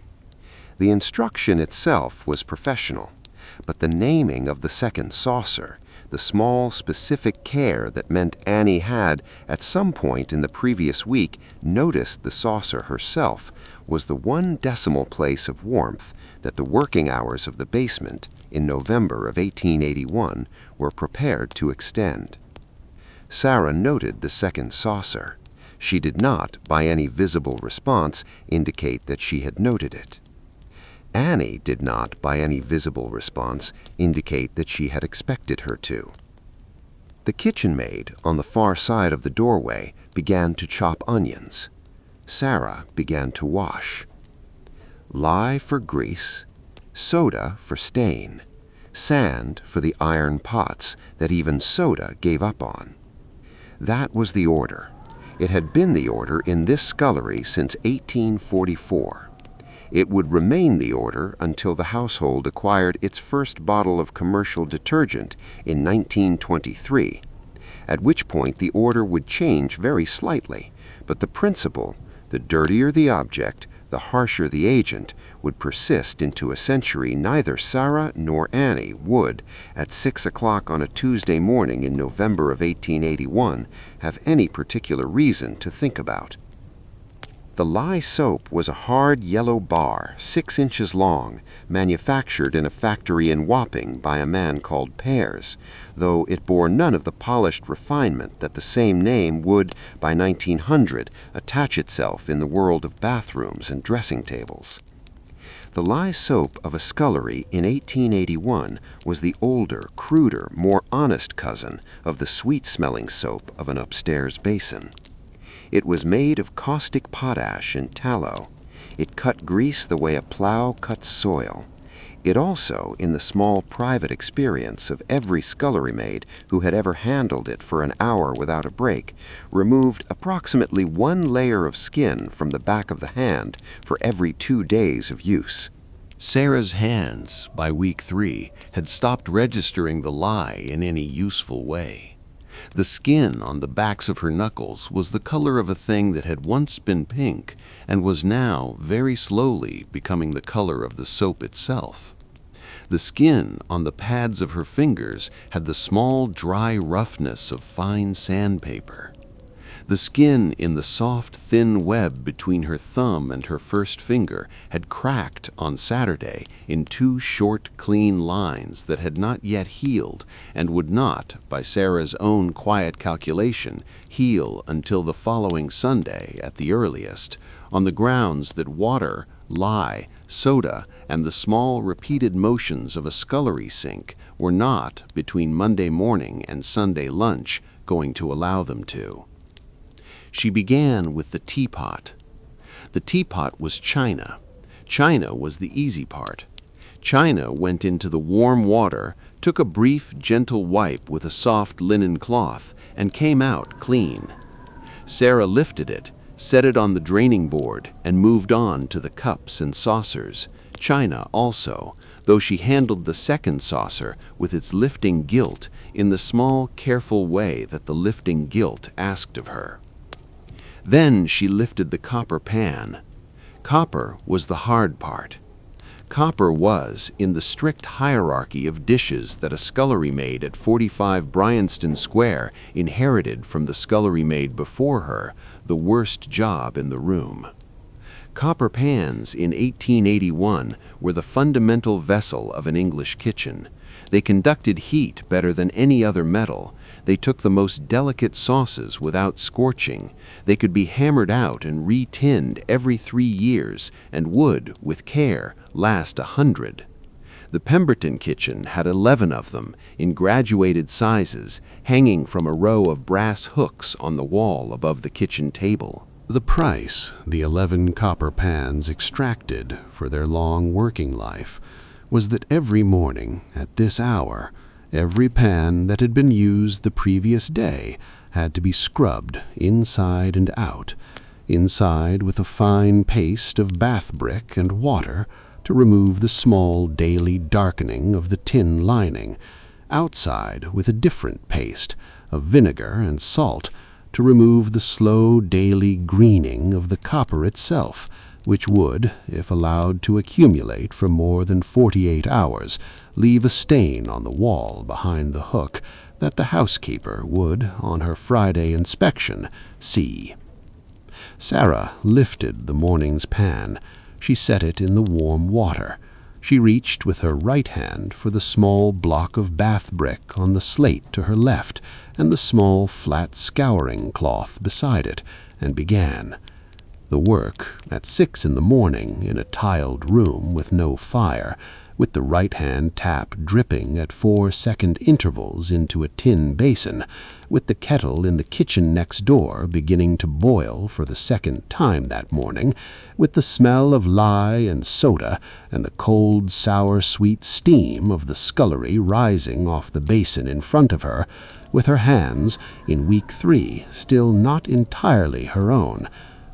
The instruction itself was professional, but the naming of the second saucer, the small specific care that meant Annie had, at some point in the previous week, noticed the saucer herself, was the one decimal place of warmth that the working hours of the basement, in November of 1881, were prepared to extend. Sarah noted the second saucer. She did not, by any visible response, indicate that she had noted it. Annie did not, by any visible response, indicate that she had expected her to. The kitchen maid, on the far side of the doorway, began to chop onions. Sarah began to wash. Lye for grease, soda for stain, sand for the iron pots that even soda gave up on. That was the order. It had been the order in this scullery since 1844. It would remain the order until the household acquired its first bottle of commercial detergent in 1923, at which point the order would change very slightly, but the principle, the dirtier the object, the harsher the agent, would persist into a century neither Sarah nor Annie would, at 6 o'clock on a Tuesday morning in November of 1881, have any particular reason to think about. The lye soap was a hard yellow bar, 6 inches long, manufactured in a factory in Wapping by a man called Pears, though it bore none of the polished refinement that the same name would, by 1900, attach itself in the world of bathrooms and dressing tables. The lye soap of a scullery in 1881 was the older, cruder, more honest cousin of the sweet-smelling soap of an upstairs basin. It was made of caustic potash and tallow. It cut grease the way a plow cuts soil. It also, in the small private experience of every scullery maid who had ever handled it for an hour without a break, removed approximately 1 layer of skin from the back of the hand for every 2 days of use. Sarah's hands, by week 3, had stopped registering the lye in any useful way. The skin on the backs of her knuckles was the color of a thing that had once been pink and was now very slowly becoming the color of the soap itself. The skin on the pads of her fingers had the small, dry roughness of fine sandpaper. The skin in the soft, thin web between her thumb and her first finger had cracked on Saturday in 2 short, clean lines that had not yet healed and would not, by Sarah's own quiet calculation, heal until the following Sunday at the earliest, on the grounds that water, lye, soda, and the small repeated motions of a scullery sink were not, between Monday morning and Sunday lunch, going to allow them to. She began with the teapot. The teapot was china. China was the easy part. China went into the warm water, took a brief, gentle wipe with a soft linen cloth, and came out clean. Sarah lifted it, set it on the draining board, and moved on to the cups and saucers. China also, though she handled the second saucer with its lifting gilt in the small, careful way that the lifting gilt asked of her. Then she lifted the copper pan. Copper was the hard part. Copper was, in the strict hierarchy of dishes that a scullery maid at 45 Bryanston Square inherited from the scullery maid before her, the worst job in the room. Copper pans in 1881 were the fundamental vessel of an English kitchen. They conducted heat better than any other metal. They took the most delicate sauces without scorching. They could be hammered out and re-tinned every 3 years and would, with care, last 100. The Pemberton kitchen had 11 of them, in graduated sizes, hanging from a row of brass hooks on the wall above the kitchen table. The price the 11 copper pans extracted for their long working life was that every morning at this hour, every pan that had been used the previous day had to be scrubbed inside and out, inside with a fine paste of bath brick and water to remove the small daily darkening of the tin lining, outside with a different paste of vinegar and salt to remove the slow daily greening of the copper itself, which would, if allowed to accumulate for more than 48 hours, leave a stain on the wall behind the hook that the housekeeper would, on her Friday inspection, see. Sarah lifted the morning's pan. She set it in the warm water. She reached with her right hand for the small block of bath brick on the slate to her left and the small flat scouring cloth beside it, and began. The work, at 6 in the morning in a tiled room with no fire, with the right-hand tap dripping at 4-second intervals into a tin basin, with the kettle in the kitchen next door beginning to boil for the second time that morning, with the smell of lye and soda and the cold, sour, sweet steam of the scullery rising off the basin in front of her, with her hands, in week 3, still not entirely her own.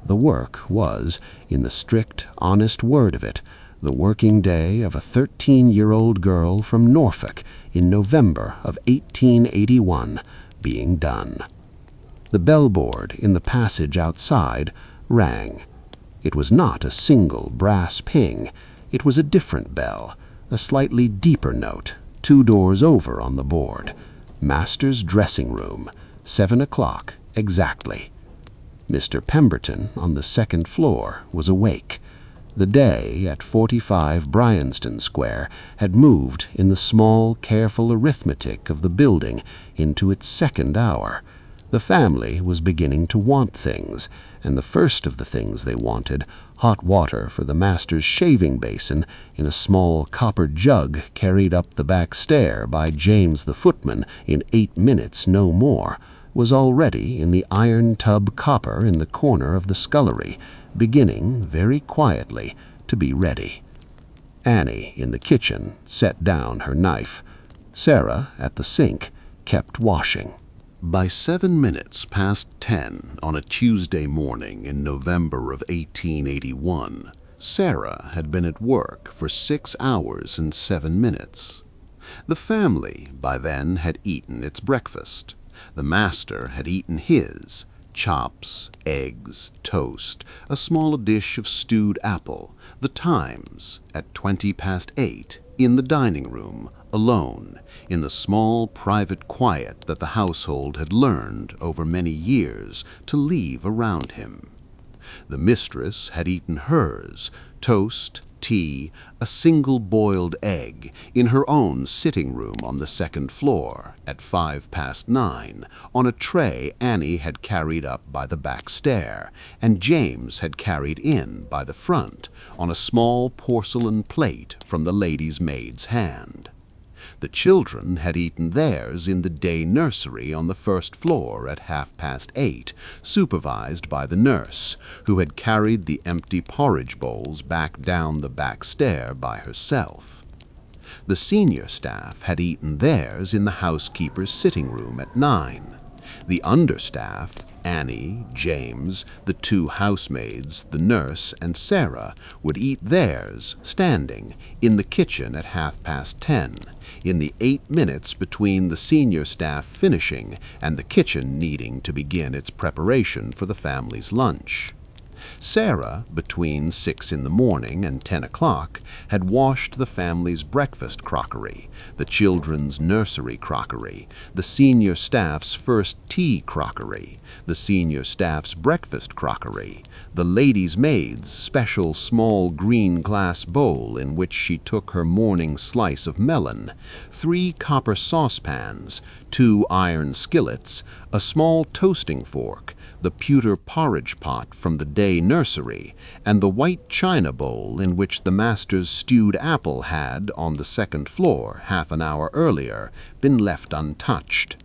The work was, in the strict, honest word of it, the working day of a 13-year-old girl from Norfolk in November of 1881 being done. The bellboard in the passage outside rang. It was not a single brass ping. It was a different bell, a slightly deeper note, 2 doors over on the board. Master's dressing room, 7 o'clock exactly. Mr. Pemberton, on the 2nd floor, was awake. The day at 45 Bryanston Square had moved in the small, careful arithmetic of the building into its 2nd hour. The family was beginning to want things, and the first of the things they wanted, hot water for the master's shaving basin in a small copper jug carried up the back stair by James the footman in 8 minutes no more, was already in the iron tub copper in the corner of the scullery, beginning, very quietly, to be ready. Annie, in the kitchen, set down her knife. Sarah, at the sink, kept washing. By 7 minutes past 10 on a Tuesday morning in November of 1881, Sarah had been at work for 6 hours and 7 minutes. The family, by then, had eaten its breakfast. The master had eaten his, chops, eggs, toast, a small dish of stewed apple, the Times, at 20 past 8, in the dining room, alone, in the small private quiet that the household had learned over many years to leave around him. The mistress had eaten hers, toast, tea, a single boiled egg, in her own sitting room on the 2nd floor, at 5 past 9, on a tray Annie had carried up by the back stair, and James had carried in by the front, on a small porcelain plate from the lady's maid's hand. The children had eaten theirs in the day nursery on the 1st floor at 8:30, supervised by the nurse, who had carried the empty porridge bowls back down the back stair by herself. The senior staff had eaten theirs in the housekeeper's sitting room at 9. The understaff, Annie, James, the 2 housemaids, the nurse, and Sarah, would eat theirs, standing, in the kitchen at 10:30, in the 8 minutes between the senior staff finishing and the kitchen needing to begin its preparation for the family's lunch. Sarah, between 6 in the morning and 10 o'clock, had washed the family's breakfast crockery, the children's nursery crockery, the senior staff's first tea crockery, the senior staff's breakfast crockery, the lady's maid's special small green glass bowl in which she took her morning slice of melon, 3 copper saucepans, 2 iron skillets, a small toasting fork, the pewter porridge pot from the day nursery, and the white china bowl in which the master's stewed apple had, on the second floor, half an hour earlier, been left untouched.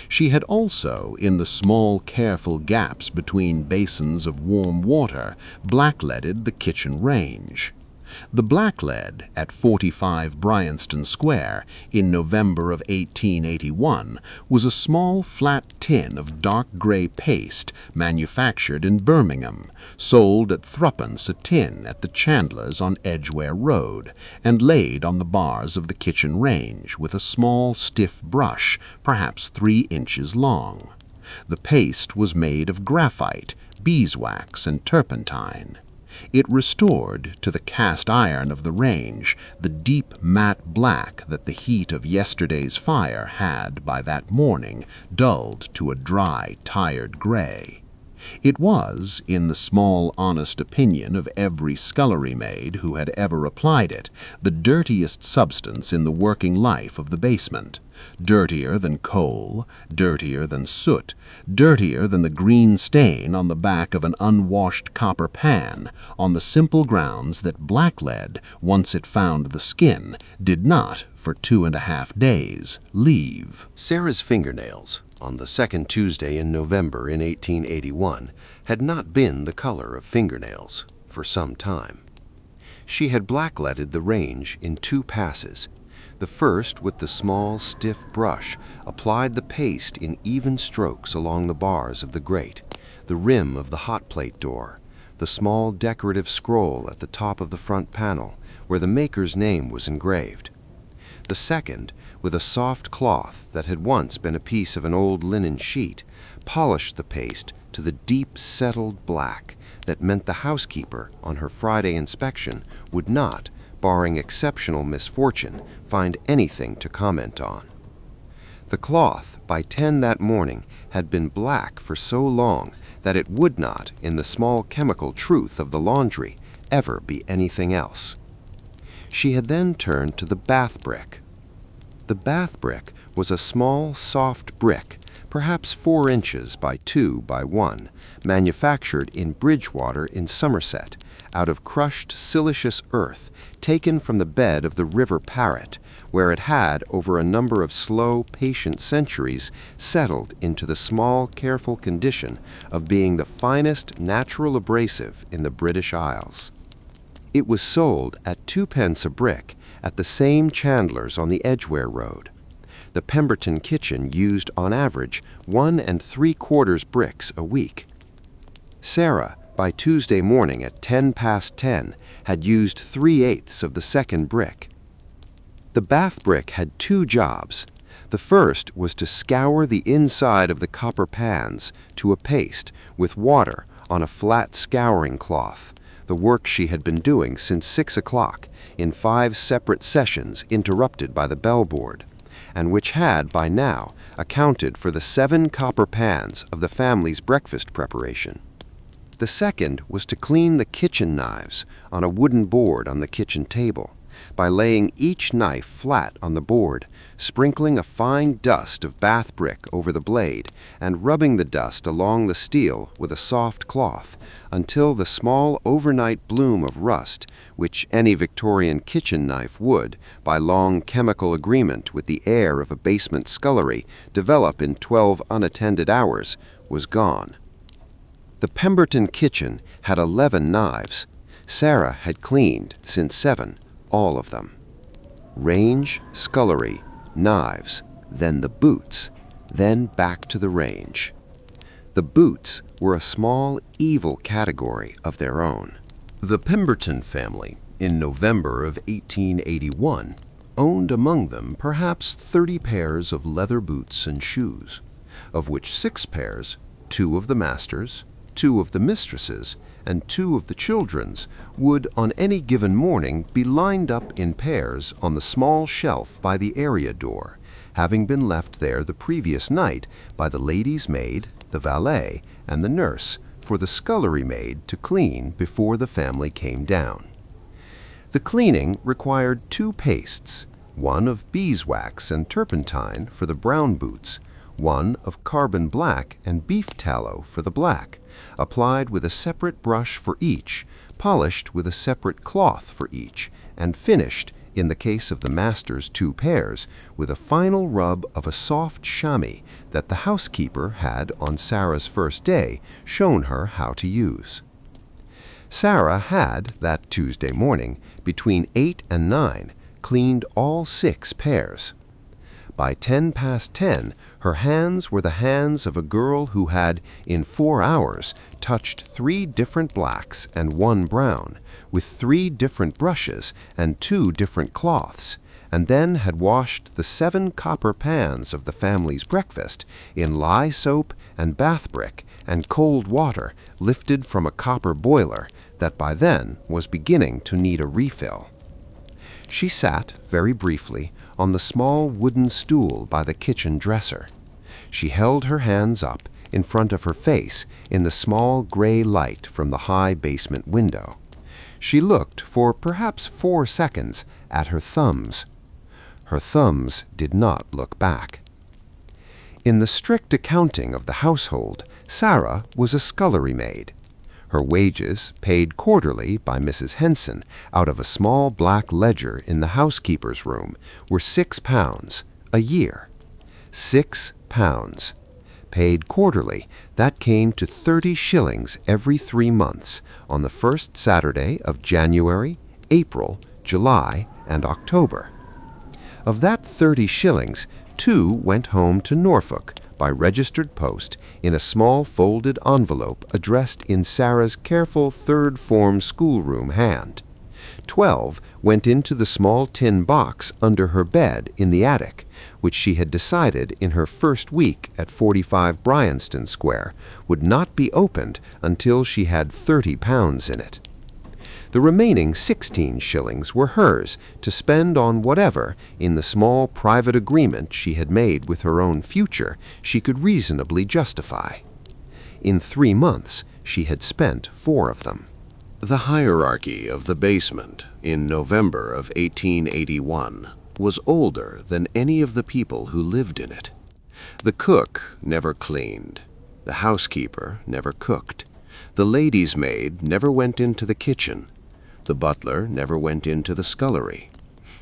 She had also, in the small, careful gaps between basins of warm water, blackleaded the kitchen range. The blacklead at 45 Bryanston Square in November of 1881 was a small flat tin of dark grey paste manufactured in Birmingham, sold at 3d. a tin at the chandler's on Edgware Road, and laid on the bars of the kitchen range with a small stiff brush, perhaps 3 inches long. The paste was made of graphite, beeswax, and turpentine. It restored to the cast iron of the range the deep matte black that the heat of yesterday's fire had, by that morning, dulled to a dry, tired gray. It was, in the small, honest opinion of every scullery maid who had ever applied it, the dirtiest substance in the working life of the basement. Dirtier than coal, dirtier than soot, dirtier than the green stain on the back of an unwashed copper pan, on the simple grounds that blacklead, once it found the skin, did not, for 2.5 days, leave. Sarah's fingernails, on the second Tuesday in November in 1881, had not been the color of fingernails for some time. She had blackleaded the range in 2 passes. The first, with the small, stiff brush, applied the paste in even strokes along the bars of the grate, the rim of the hot plate door, the small decorative scroll at the top of the front panel, where the maker's name was engraved. The second, with a soft cloth that had once been a piece of an old linen sheet, polished the paste to the deep settled black that meant the housekeeper, on her Friday inspection, would not, barring exceptional misfortune, find anything to comment on. The cloth, by 10 that morning, had been black for so long that it would not, in the small chemical truth of the laundry, ever be anything else. She had then turned to the bath brick. The bath brick was a small, soft brick, perhaps 4 inches by 2 by 1, manufactured in Bridgewater in Somerset, out of crushed silicious earth taken from the bed of the River Parrett, where it had, over a number of slow, patient centuries, settled into the small, careful condition of being the finest natural abrasive in the British Isles. It was sold at 2d. a brick at the same chandler's on the Edgware Road. The Pemberton kitchen used, on average, 1 3/4 bricks a week. Sarah, by Tuesday morning at 10 past 10, had used 3/8 of the second brick. The bath brick had 2 jobs. The first was to scour the inside of the copper pans to a paste with water on a flat scouring cloth, the work she had been doing since 6 o'clock in 5 separate sessions interrupted by the bellboard, and which had, by now, accounted for the 7 copper pans of the family's breakfast preparation. The second was to clean the kitchen knives on a wooden board on the kitchen table, by laying each knife flat on the board, sprinkling a fine dust of bath brick over the blade, and rubbing the dust along the steel with a soft cloth, until the small overnight bloom of rust, which any Victorian kitchen knife would, by long chemical agreement with the air of a basement scullery, develop in 12 unattended hours, was gone. The Pemberton kitchen had 11 knives. Sarah had cleaned, since 7, all of them. Range, scullery, knives, then the boots, then back to the range. The boots were a small, evil category of their own. The Pemberton family, in November of 1881, owned among them perhaps 30 pairs of leather boots and shoes, of which 6 pairs, 2 of the master's, 2 of the mistress's, and 2 of the children's, would on any given morning be lined up in pairs on the small shelf by the area door, having been left there the previous night by the lady's maid, the valet, and the nurse for the scullery maid to clean before the family came down. The cleaning required 2 pastes, one of beeswax and turpentine for the brown boots, one of carbon black and beef tallow for the black, applied with a separate brush for each, polished with a separate cloth for each, and finished, in the case of the master's 2 pairs, with a final rub of a soft chamois that the housekeeper had, on Sarah's first day, shown her how to use. Sarah had, that Tuesday morning, between 8 and 9, cleaned all 6 pairs. By 10 past 10, her hands were the hands of a girl who had, in 4 hours, touched 3 different blacks and 1 brown, with 3 different brushes and 2 different cloths, and then had washed the 7 copper pans of the family's breakfast in lye soap and bath brick and cold water lifted from a copper boiler that by then was beginning to need a refill. She sat, very briefly, on the small wooden stool by the kitchen dresser. She held her hands up in front of her face in the small gray light from the high basement window. She looked for perhaps 4 seconds at her thumbs. Her thumbs did not look back. In the strict accounting of the household, Sarah was a scullery maid. Her wages, paid quarterly by Mrs. Henson out of a small black ledger in the housekeeper's room, were £6 a year. £6. Paid quarterly, that came to 30 shillings every 3 months, on the first Saturday of January, April, July, and October. Of that 30 shillings, 2 went home to Norfolk by registered post in a small folded envelope addressed in Sarah's careful third-form schoolroom hand. 12 went into the small tin box under her bed in the attic, which she had decided in her first week at 45 Bryanston Square would not be opened until she had £30 in it. The remaining 16 shillings were hers to spend on whatever, in the small private agreement she had made with her own future, she could reasonably justify. In 3 months, she had spent 4 of them. The hierarchy of the basement in November of 1881 was older than any of the people who lived in it. The cook never cleaned. The housekeeper never cooked. The lady's maid never went into the kitchen. The butler never went into the scullery.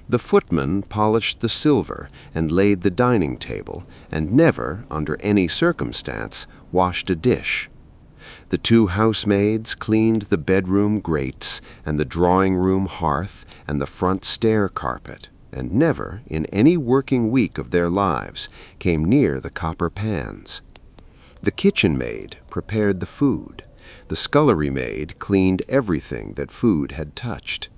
The footman polished the silver and laid the dining table, and never, under any circumstance, washed a dish. The 2 housemaids cleaned the bedroom grates and the drawing-room hearth and the front stair carpet, and never, in any working week of their lives, came near the copper pans. The kitchen maid prepared the food. The scullery maid cleaned everything that food had touched.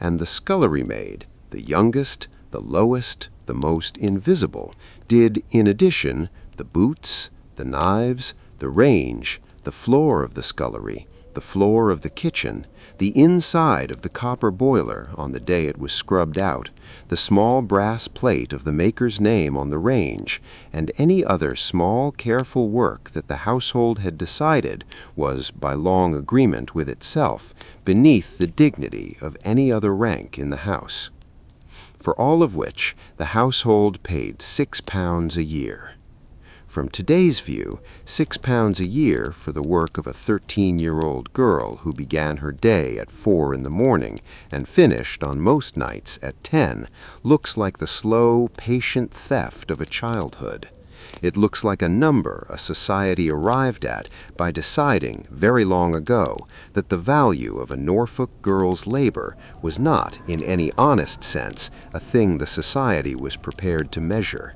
And the scullery maid, the youngest, the lowest, the most invisible, did, in addition, the boots, the knives, the range, the floor of the scullery, the floor of the kitchen, the inside of the copper boiler on the day it was scrubbed out, the small brass plate of the maker's name on the range, and any other small, careful work that the household had decided was, by long agreement with itself, beneath the dignity of any other rank in the house. For all of which the household paid £6 a year. From today's view, £6 a year for the work of a 13-year-old girl who began her day at 4 in the morning and finished on most nights at 10 looks like the slow, patient theft of a childhood. It looks like a number a society arrived at by deciding, very long ago, that the value of a Norfolk girl's labor was not, in any honest sense, a thing the society was prepared to measure.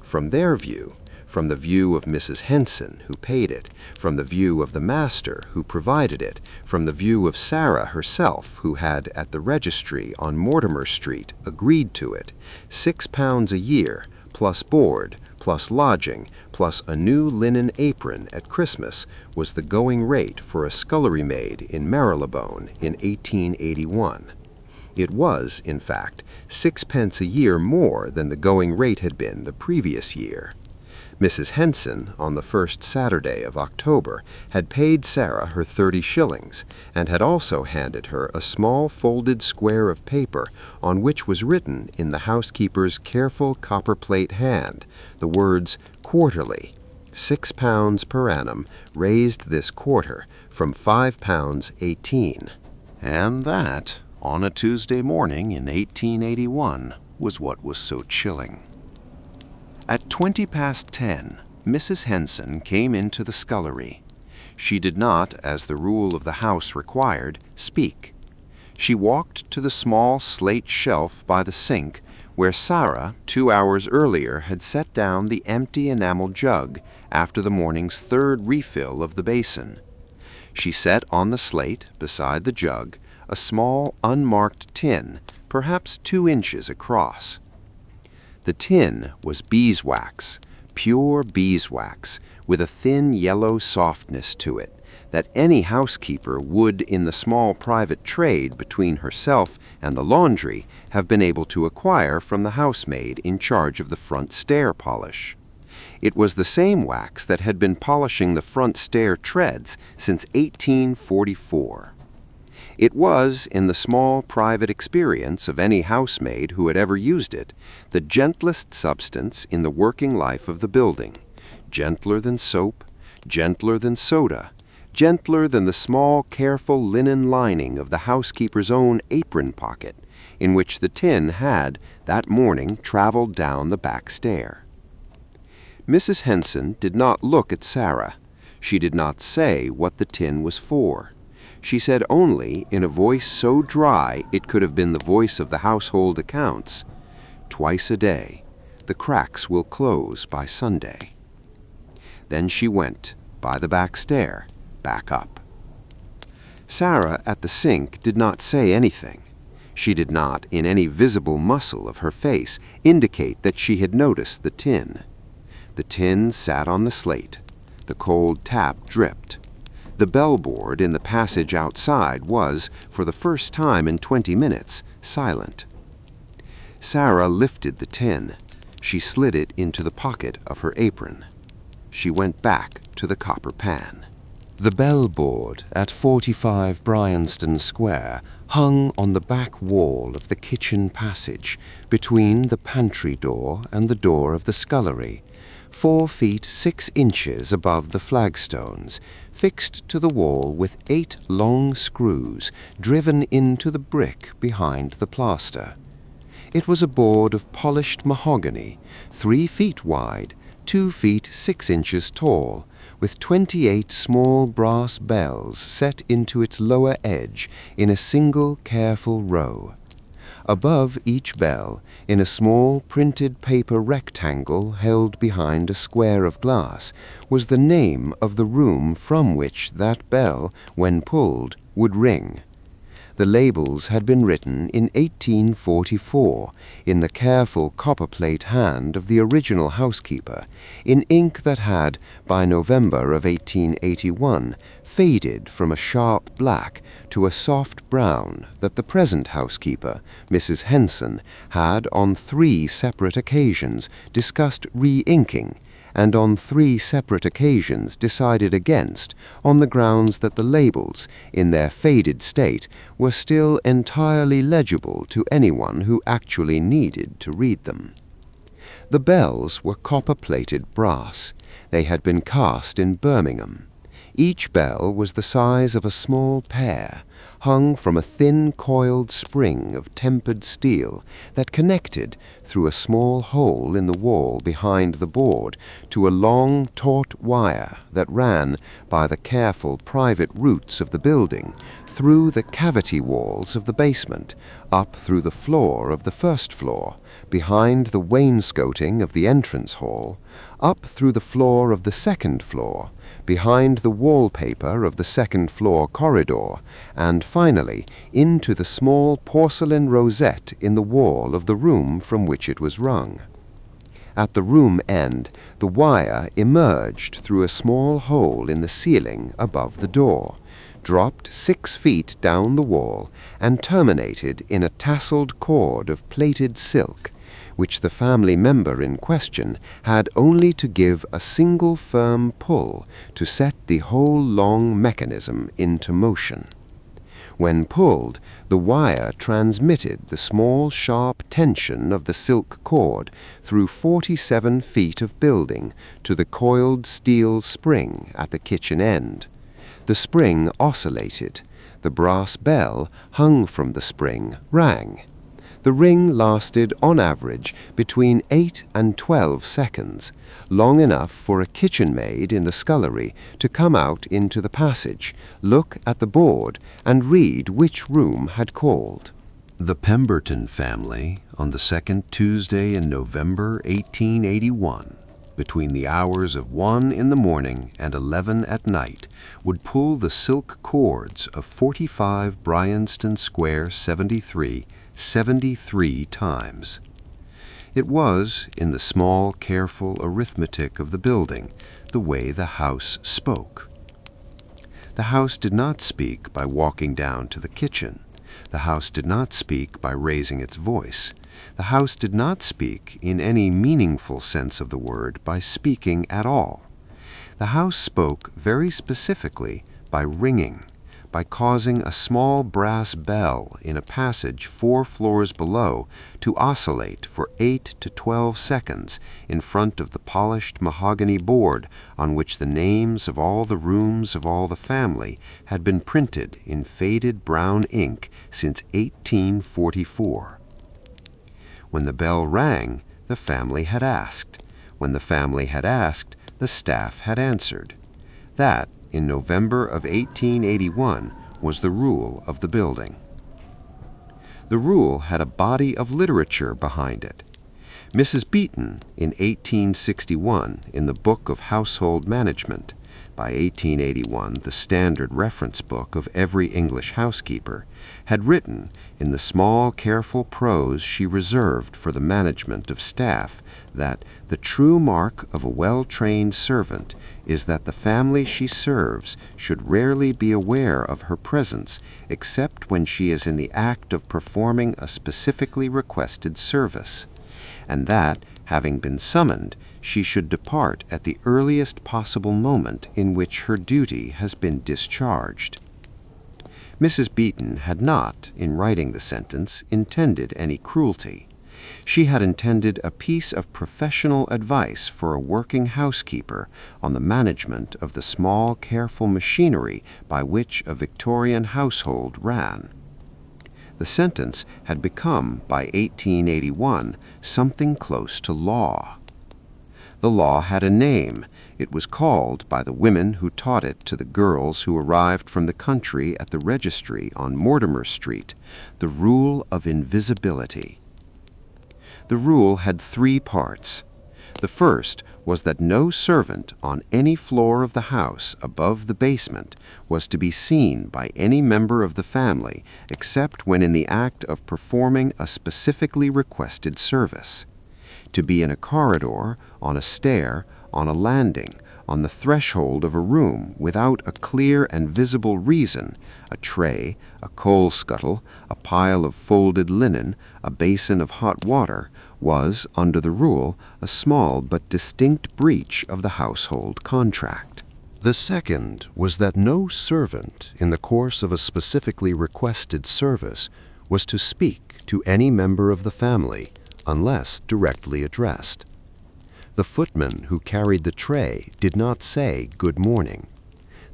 From their view, from the view of Mrs. Henson, who paid it, from the view of the master, who provided it, from the view of Sarah herself, who had, at the registry on Mortimer Street, agreed to it, £6 a year, plus board, plus lodging, plus a new linen apron at Christmas, was the going rate for a scullery maid in Marylebone in 1881. It was, in fact, 6 pence a year more than the going rate had been the previous year. Mrs. Henson, on the first Saturday of October, had paid Sarah her 30 shillings, and had also handed her a small folded square of paper on which was written in the housekeeper's careful copperplate hand the words "quarterly." £6 per annum, raised this quarter from £5 18. And that, on a Tuesday morning in 1881, was what was so chilling. At 10:20, Mrs. Henson came into the scullery. She did not, as the rule of the house required, speak. She walked to the small slate shelf by the sink, where Sarah, 2 hours earlier, had set down the empty enamel jug after the morning's third refill of the basin. She set on the slate, beside the jug, a small unmarked tin, perhaps 2 inches across. The tin was beeswax, pure beeswax, with a thin yellow softness to it that any housekeeper would, in the small private trade between herself and the laundry, have been able to acquire from the housemaid in charge of the front stair polish. It was the same wax that had been polishing the front stair treads since 1844. It was, in the small private experience of any housemaid who had ever used it, the gentlest substance in the working life of the building, gentler than soap, gentler than soda, gentler than the small, careful linen lining of the housekeeper's own apron pocket, in which the tin had, that morning, traveled down the back stair. Mrs. Henson did not look at Sarah. She did not say what the tin was for. She said only, in a voice so dry it could have been the voice of the household accounts, "Twice a day. The cracks will close by Sunday." Then she went, by the back stair, back up. Sarah, at the sink, did not say anything. She did not, in any visible muscle of her face, indicate that she had noticed the tin. The tin sat on the slate. The cold tap dripped. The bellboard in the passage outside was, for the first time in 20 minutes, silent. Sarah lifted the tin. She slid it into the pocket of her apron. She went back to the copper pan. The bellboard at 45 Bryanston Square hung on the back wall of the kitchen passage between the pantry door and the door of the scullery, 4 feet 6 inches above the flagstones, fixed to the wall with 8 long screws driven into the brick behind the plaster. It was a board of polished mahogany, 3 feet wide, 2 feet 6 inches tall, with 28 small brass bells set into its lower edge in a single careful row. Above each bell, in a small printed paper rectangle held behind a square of glass, was the name of the room from which that bell, when pulled, would ring. The labels had been written in 1844 in the careful copperplate hand of the original housekeeper, in ink that had, by November of 1881, faded from a sharp black to a soft brown that the present housekeeper, Mrs. Henson, had on 3 separate occasions discussed re-inking, and on 3 separate occasions decided against, on the grounds that the labels, in their faded state, were still entirely legible to anyone who actually needed to read them. The bells were copper-plated brass. They had been cast in Birmingham. Each bell was the size of a small pear, hung from a thin coiled spring of tempered steel that connected, through a small hole in the wall behind the board, to a long taut wire that ran, by the careful private roots of the building, through the cavity walls of the basement, up through the floor of the first floor, behind the wainscoting of the entrance hall, up through the floor of the second floor, behind the wallpaper of the second-floor corridor, and finally into the small porcelain rosette in the wall of the room from which it was wrung. At the room end, the wire emerged through a small hole in the ceiling above the door, dropped 6 feet down the wall, and terminated in a tasseled cord of plaited silk, which the family member in question had only to give a single firm pull to set the whole long mechanism into motion. When pulled, the wire transmitted the small sharp tension of the silk cord through 47 feet of building to the coiled steel spring at the kitchen end. The spring oscillated. The brass bell hung from the spring rang. The ring lasted on average between 8 and 12 seconds, long enough for a kitchen maid in the scullery to come out into the passage, look at the board, and read which room had called. The Pemberton family, on the second Tuesday in November 1881, between the hours of 1 in the morning and 11 at night, would pull the silk cords of 45 Bryanston Square 73 times. It was, in the small, careful arithmetic of the building, the way the house spoke. The house did not speak by walking down to the kitchen. The house did not speak by raising its voice. The house did not speak, in any meaningful sense of the word, by speaking at all. The house spoke very specifically by ringing, by causing a small brass bell in a passage 4 floors below to oscillate for 8 to 12 seconds in front of the polished mahogany board on which the names of all the rooms of all the family had been printed in faded brown ink since 1844. When the bell rang, the family had asked. When the family had asked, the staff had answered. That, in November of 1881, was the rule of the building. The rule had a body of literature behind it. Mrs. Beeton, in 1861, in the Book of Household Management, by 1881 the standard reference book of every English housekeeper, had written, in the small, careful prose she reserved for the management of staff, that the true mark of a well-trained servant is that the family she serves should rarely be aware of her presence except when she is in the act of performing a specifically requested service, and that, having been summoned, she should depart at the earliest possible moment in which her duty has been discharged. Mrs. Beeton had not, in writing the sentence, intended any cruelty. She had intended a piece of professional advice for a working housekeeper on the management of the small, careful machinery by which a Victorian household ran. The sentence had become, by 1881, something close to law. The law had a name. It was called, by the women who taught it to the girls who arrived from the country at the registry on Mortimer Street, the rule of invisibility. The rule had 3 parts. The first was that no servant on any floor of the house above the basement was to be seen by any member of the family except when in the act of performing a specifically requested service. To be in a corridor, on a stair, on a landing, on the threshold of a room without a clear and visible reason, a tray, a coal scuttle, a pile of folded linen, a basin of hot water, was, under the rule, a small but distinct breach of the household contract. The second was that no servant, in the course of a specifically requested service, was to speak to any member of the family, unless directly addressed. The footman who carried the tray did not say good morning.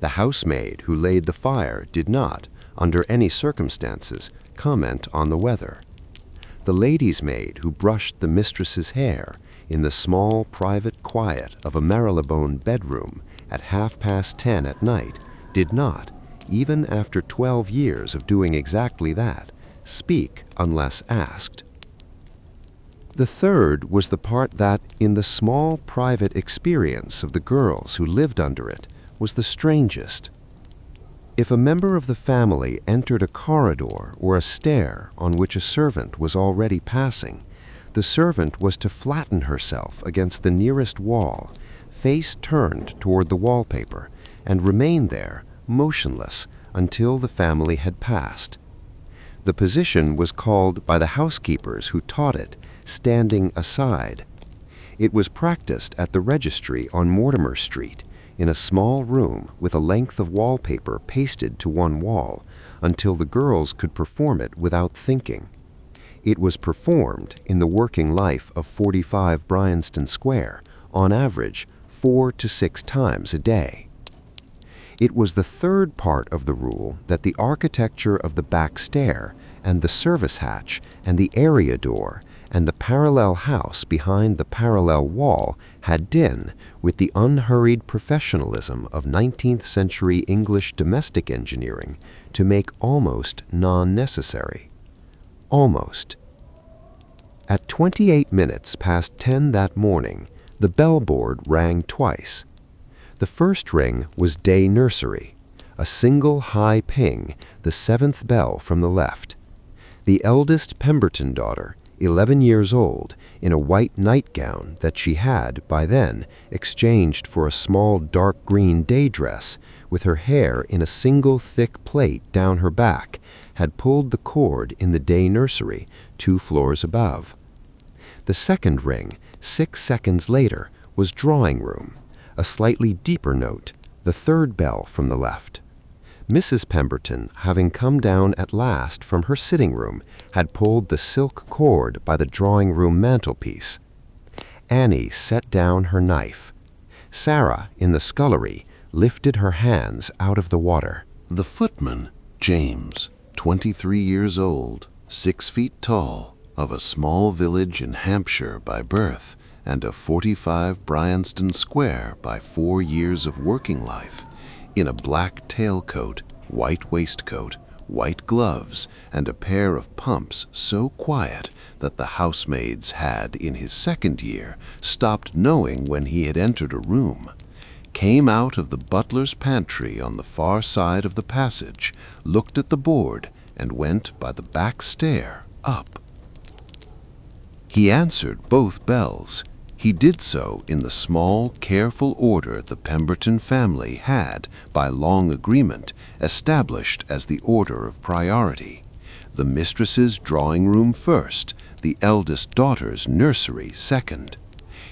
The housemaid who laid the fire did not, under any circumstances, comment on the weather. The lady's maid who brushed the mistress's hair in the small private quiet of a Marylebone bedroom at 10:30 at night did not, even after 12 years of doing exactly that, speak unless asked. The third was the part that, in the small private experience of the girls who lived under it, was the strangest. If a member of the family entered a corridor or a stair on which a servant was already passing, the servant was to flatten herself against the nearest wall, face turned toward the wallpaper, and remain there, motionless, until the family had passed. The position was called by the housekeepers who taught it standing aside. It was practiced at the registry on Mortimer Street, in a small room with a length of wallpaper pasted to one wall, until the girls could perform it without thinking. It was performed in the working life of 45 Bryanston Square, on average 4 to 6 times a day. It was the third part of the rule that the architecture of the back stair and the service hatch and the area door and the parallel house behind the parallel wall had done with the unhurried professionalism of 19th century English domestic engineering to make almost non-necessary. Almost. At 28 minutes past 10 that morning, the bellboard rang twice. The first ring was day nursery, a single high ping, the 7th bell from the left. The eldest Pemberton daughter, 11 years old, in a white nightgown that she had, by then, exchanged for a small dark green day dress, with her hair in a single thick plait down her back, had pulled the cord in the day nursery 2 floors above. The second ring, 6 seconds later, was drawing room, a slightly deeper note, the 3rd bell from the left. Mrs. Pemberton, having come down at last from her sitting room, had pulled the silk cord by the drawing-room mantelpiece. Annie set down her knife. Sarah, in the scullery, lifted her hands out of the water. The footman, James, 23 years old, 6 feet tall, of a small village in Hampshire by birth, and of 45 Bryanston Square by 4 years of working life, in a black tailcoat, white waistcoat, white gloves, and a pair of pumps so quiet that the housemaids had, in his 2nd year, stopped knowing when he had entered a room, came out of the butler's pantry on the far side of the passage, looked at the board, and went by the back stair up. He answered both bells. He did so in the small, careful order the Pemberton family had, by long agreement, established as the order of priority. The mistress's drawing room first, the eldest daughter's nursery second.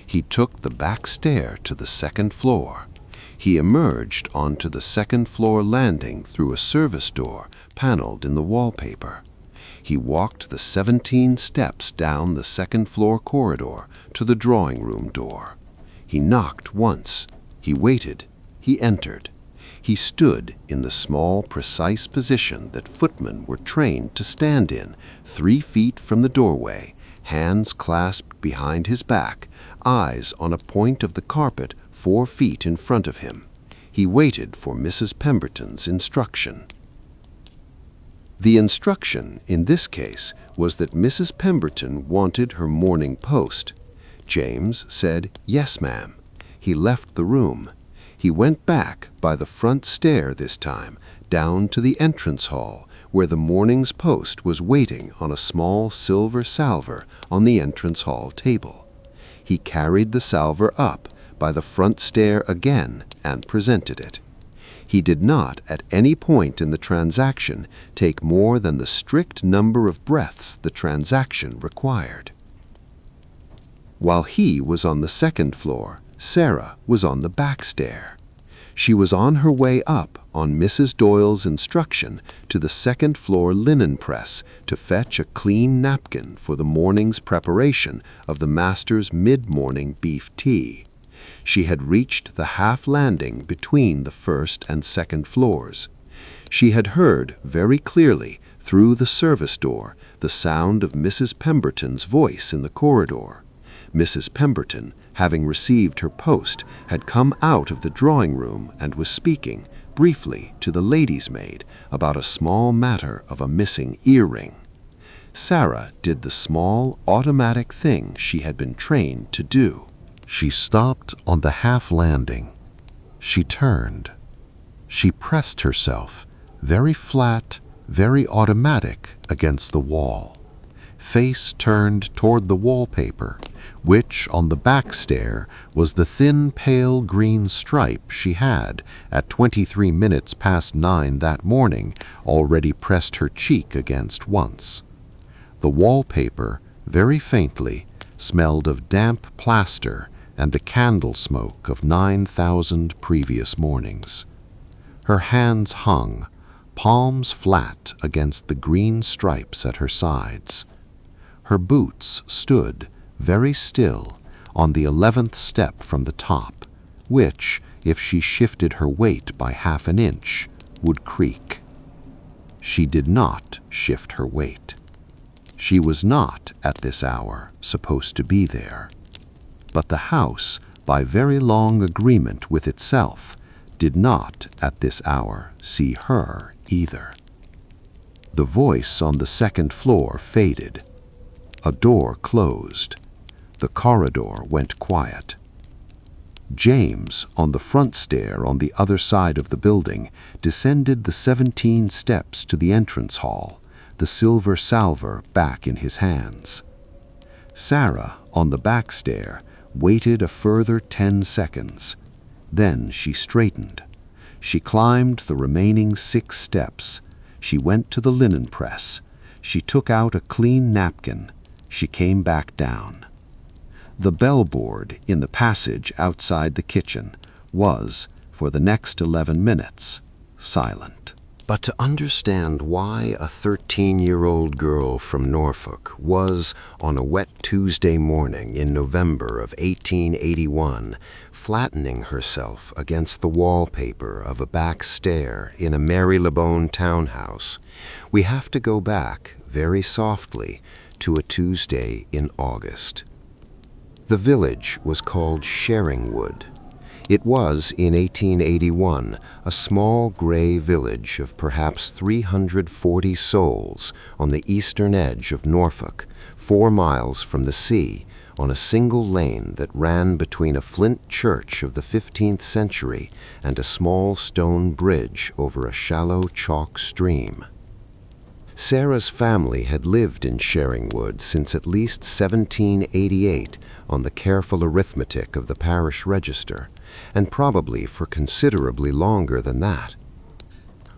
He took the back stair to the 2nd floor. He emerged onto the 2nd floor landing through a service door paneled in the wallpaper. He walked the 17 steps down the 2nd floor corridor to the drawing room door. He knocked once. He waited. He entered. He stood in the small, precise position that footmen were trained to stand in, 3 feet from the doorway, hands clasped behind his back, eyes on a point of the carpet 4 feet in front of him. He waited for Mrs. Pemberton's instruction. The instruction, in this case, was that Mrs. Pemberton wanted her morning post. James said, "Yes, ma'am." He left the room. He went back by the front stair this time, down to the entrance hall, where the morning's post was waiting on a small silver salver on the entrance hall table. He carried the salver up by the front stair again and presented it. He did not, at any point in the transaction, take more than the strict number of breaths the transaction required. While he was on the 2nd floor, Sarah was on the back stair. She was on her way up, on Mrs. Doyle's instruction, to the 2nd floor linen press to fetch a clean napkin for the morning's preparation of the master's mid-morning beef tea. She had reached the half landing between the 1st and 2nd floors. She had heard very clearly, through the service door, the sound of Mrs. Pemberton's voice in the corridor. Mrs. Pemberton, having received her post, had come out of the drawing room and was speaking, briefly, to the lady's maid about a small matter of a missing earring. Sarah did the small, automatic thing she had been trained to do. She stopped on the half landing. She turned. She pressed herself, very flat, very automatic, against the wall. Face turned toward the wallpaper, which, on the back stair, was the thin pale green stripe she had, at 23 minutes past 9 that morning, already pressed her cheek against once. The wallpaper, very faintly, smelled of damp plaster and the candle smoke of 9,000 previous mornings. Her hands hung, palms flat against the green stripes at her sides. Her boots stood, very still, on the 11th step from the top, which, if she shifted her weight by half an inch, would creak. She did not shift her weight. She was not, at this hour, supposed to be there. But the house, by very long agreement with itself, did not, at this hour, see her either. The voice on the second floor faded. A door closed. The corridor went quiet. James, on the front stair on the other side of the building, descended the 17 steps to the entrance hall, the silver salver back in his hands. Sarah, on the back stair, waited a further 10 seconds. Then she straightened. She climbed the remaining 6 steps. She went to the linen press. She took out a clean napkin. She came back down. The bellboard in the passage outside the kitchen was, for the next 11 minutes, silent. But to understand why a 13-year-old girl from Norfolk was, on a wet Tuesday morning in November of 1881, flattening herself against the wallpaper of a back stair in a Marylebone townhouse, we have to go back, very softly, to a Tuesday in August. The village was called Sheringwood. It was, in 1881, a small gray village of perhaps 340 souls on the eastern edge of Norfolk, 4 miles from the sea, on a single lane that ran between a flint church of the 15th century and a small stone bridge over a shallow chalk stream. Sarah's family had lived in Sheringwood since at least 1788 on the careful arithmetic of the parish register, and probably for considerably longer than that.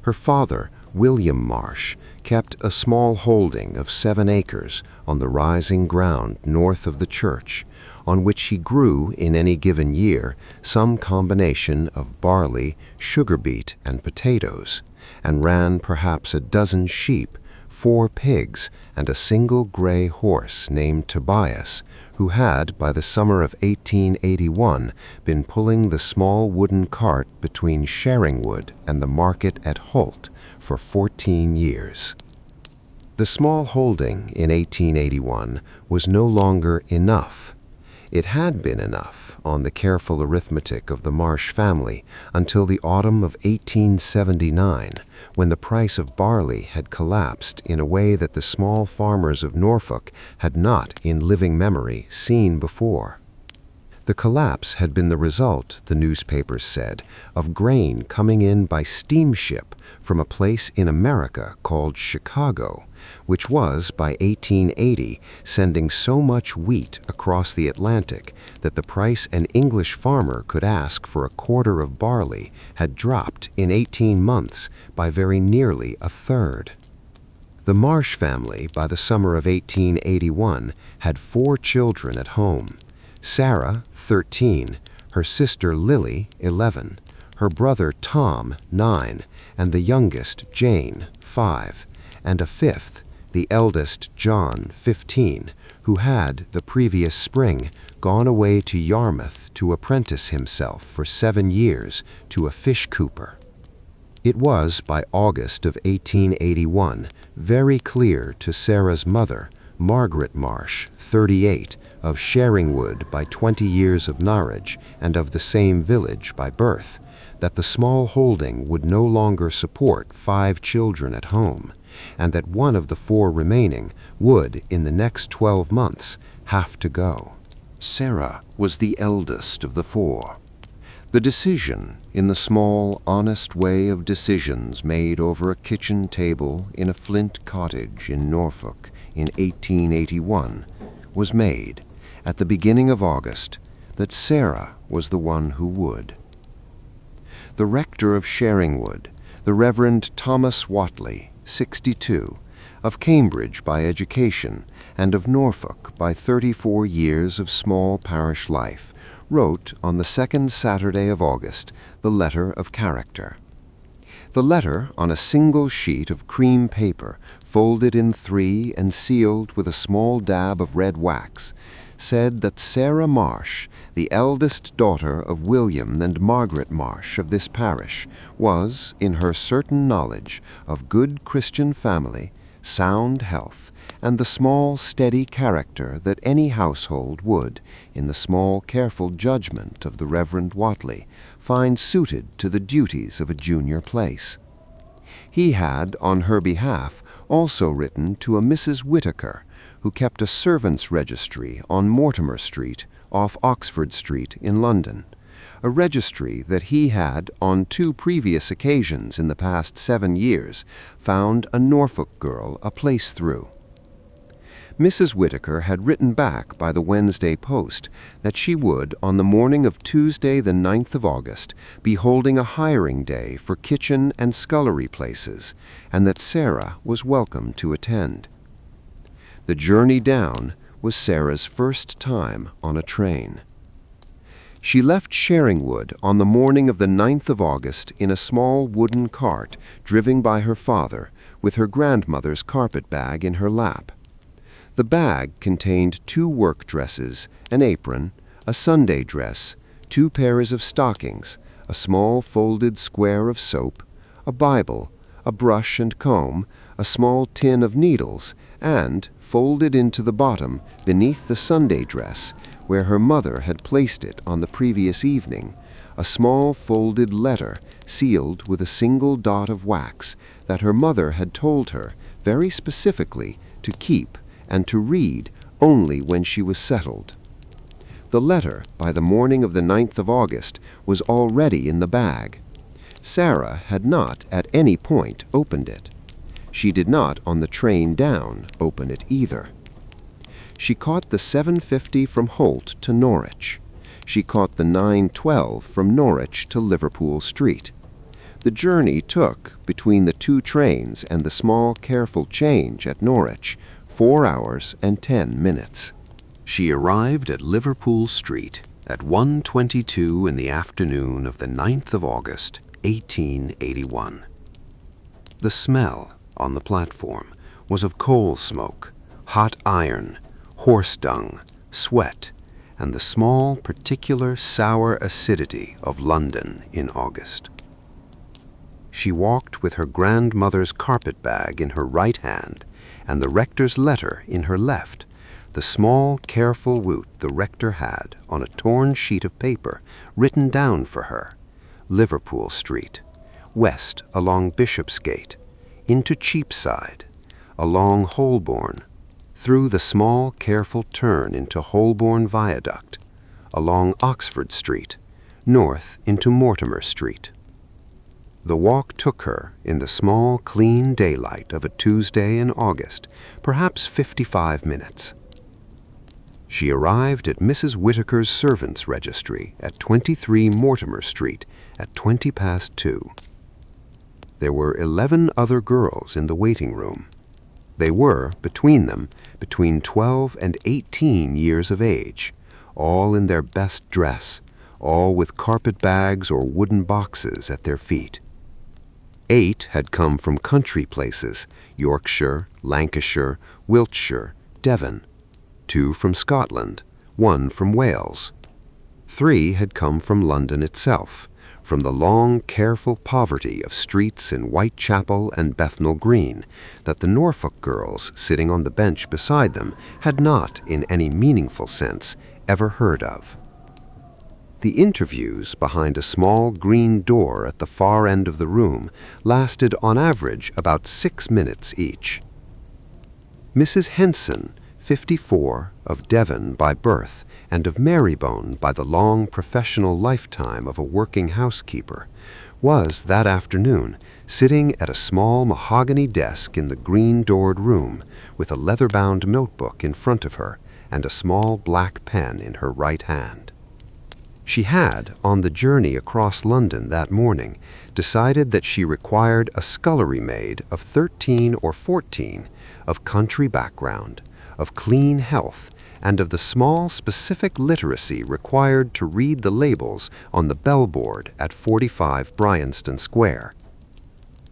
Her father, William Marsh, kept a small holding of 7 acres on the rising ground north of the church, on which he grew in any given year some combination of barley, sugar beet, and potatoes, and ran perhaps a dozen sheep, 4 pigs, and a single gray horse named Tobias, who had, by the summer of 1881, been pulling the small wooden cart between Sheringwood and the market at Holt for 14 years. The small holding in 1881 was no longer enough. It had been enough on the careful arithmetic of the Marsh family until the autumn of 1879, when the price of barley had collapsed in a way that the small farmers of Norfolk had not, in living memory, seen before. The collapse had been the result, the newspapers said, of grain coming in by steamship from a place in America called Chicago, which was, by 1880, sending so much wheat across the Atlantic that the price an English farmer could ask for a quarter of barley had dropped in 18 months by very nearly a third. The Marsh family, by the summer of 1881, had 4 children at home: Sarah, 13, her sister Lily, 11, her brother Tom, 9, and the youngest, Jane, 5, and a 5th, the eldest, John, 15, who had, the previous spring, gone away to Yarmouth to apprentice himself for 7 years to a fish cooper. It was, by August of 1881, very clear to Sarah's mother, Margaret Marsh, 38, of Sheringwood by 20 years of marriage and of the same village by birth, that the small holding would no longer support 5 children at home, and that one of the 4 remaining would, in the next 12 months, have to go. Sarah was the eldest of the 4. The decision, in the small, honest way of decisions made over a kitchen table in a flint cottage in Norfolk in 1881, was made, at the beginning of August, that Sarah was the one who would. The rector of Sheringwood, the Reverend Thomas Whatley, 62, of Cambridge by education, and of Norfolk by 34 years of small parish life, wrote on the second Saturday of August the letter of character. The letter, on a single sheet of cream paper, folded in three and sealed with a small dab of red wax, said that Sarah Marsh, the eldest daughter of William and Margaret Marsh of this parish, was, in her certain knowledge, of good Christian family, sound health, and the small, steady character that any household would, in the small, careful judgment of the Reverend Whately, find suited to the duties of a junior place. He had, on her behalf, also written to a Mrs. Whittaker, who kept a servants' registry on Mortimer Street, off Oxford Street in London, a registry that he had, on 2 previous occasions in the past 7 years, found a Norfolk girl a place through. Mrs. Whittaker had written back by the Wednesday post that she would, on the morning of Tuesday the 9th of August, be holding a hiring day for kitchen and scullery places, and that Sarah was welcome to attend. The journey down was Sarah's first time on a train. She left Sheringwood on the morning of the 9th of August in a small wooden cart driven by her father, with her grandmother's carpet bag in her lap. The bag contained 2 work dresses, an apron, a Sunday dress, 2 pairs of stockings, a small folded square of soap, a Bible, a brush and comb, a small tin of needles, and, folded into the bottom, beneath the Sunday dress, where her mother had placed it on the previous evening, a small folded letter sealed with a single dot of wax that her mother had told her, very specifically, to keep and to read only when she was settled. The letter, by the morning of the 9th of August, was already in the bag. Sarah had not at any point opened it. She did not, on the train down, open it either. She caught the 7:50 from Holt to Norwich. She caught the 9:12 from Norwich to Liverpool Street. The journey took, between the 2 trains and the small, careful change at Norwich, 4 hours and 10 minutes. She arrived at Liverpool Street at 1:22 in the afternoon of the 9th of August, 1881. The smell on the platform was of coal smoke, hot iron, horse dung, sweat, and the small, particular sour acidity of London in August. She walked with her grandmother's carpet bag in her right hand and the rector's letter in her left, the small, careful route the rector had on a torn sheet of paper written down for her: Liverpool Street, west along Bishopsgate, into Cheapside, along Holborn, through the small, careful turn into Holborn Viaduct, along Oxford Street, north into Mortimer Street. The walk took her, in the small, clean daylight of a Tuesday in August, perhaps 55 minutes. She arrived at Mrs. Whittaker's servants' registry at 23 Mortimer Street at 2:20. There were 11 other girls in the waiting room. They were, between them, between 12 and 18 years of age, all in their best dress, all with carpet bags or wooden boxes at their feet. 8 had come from country places: Yorkshire, Lancashire, Wiltshire, Devon. 2 from Scotland, 1 from Wales. 3 had come from London itself, from the long, careful poverty of streets in Whitechapel and Bethnal Green that the Norfolk girls sitting on the bench beside them had not, in any meaningful sense, ever heard of. The interviews behind a small green door at the far end of the room lasted on average about 6 minutes each. Mrs. Henson, 54, of Devon by birth and of Marylebone by the long professional lifetime of a working housekeeper, was that afternoon sitting at a small mahogany desk in the green-doored room with a leather-bound notebook in front of her and a small black pen in her right hand. She had, on the journey across London that morning, decided that she required a scullery maid of 13 or 14, of country background, of clean health, and of the small specific literacy required to read the labels on the bellboard at 45 Bryanston Square.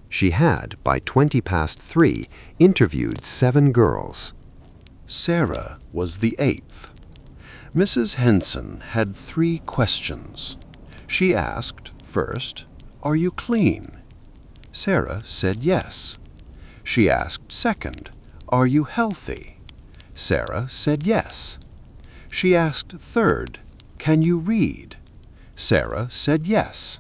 She had, by 3:20, interviewed 7 girls. Sarah was the 8th. Mrs. Henson had 3 questions. She asked, first, "Are you clean?" Sarah said yes. She asked second, "Are you healthy?" Sarah said yes. She asked third, "Can you read?" Sarah said yes.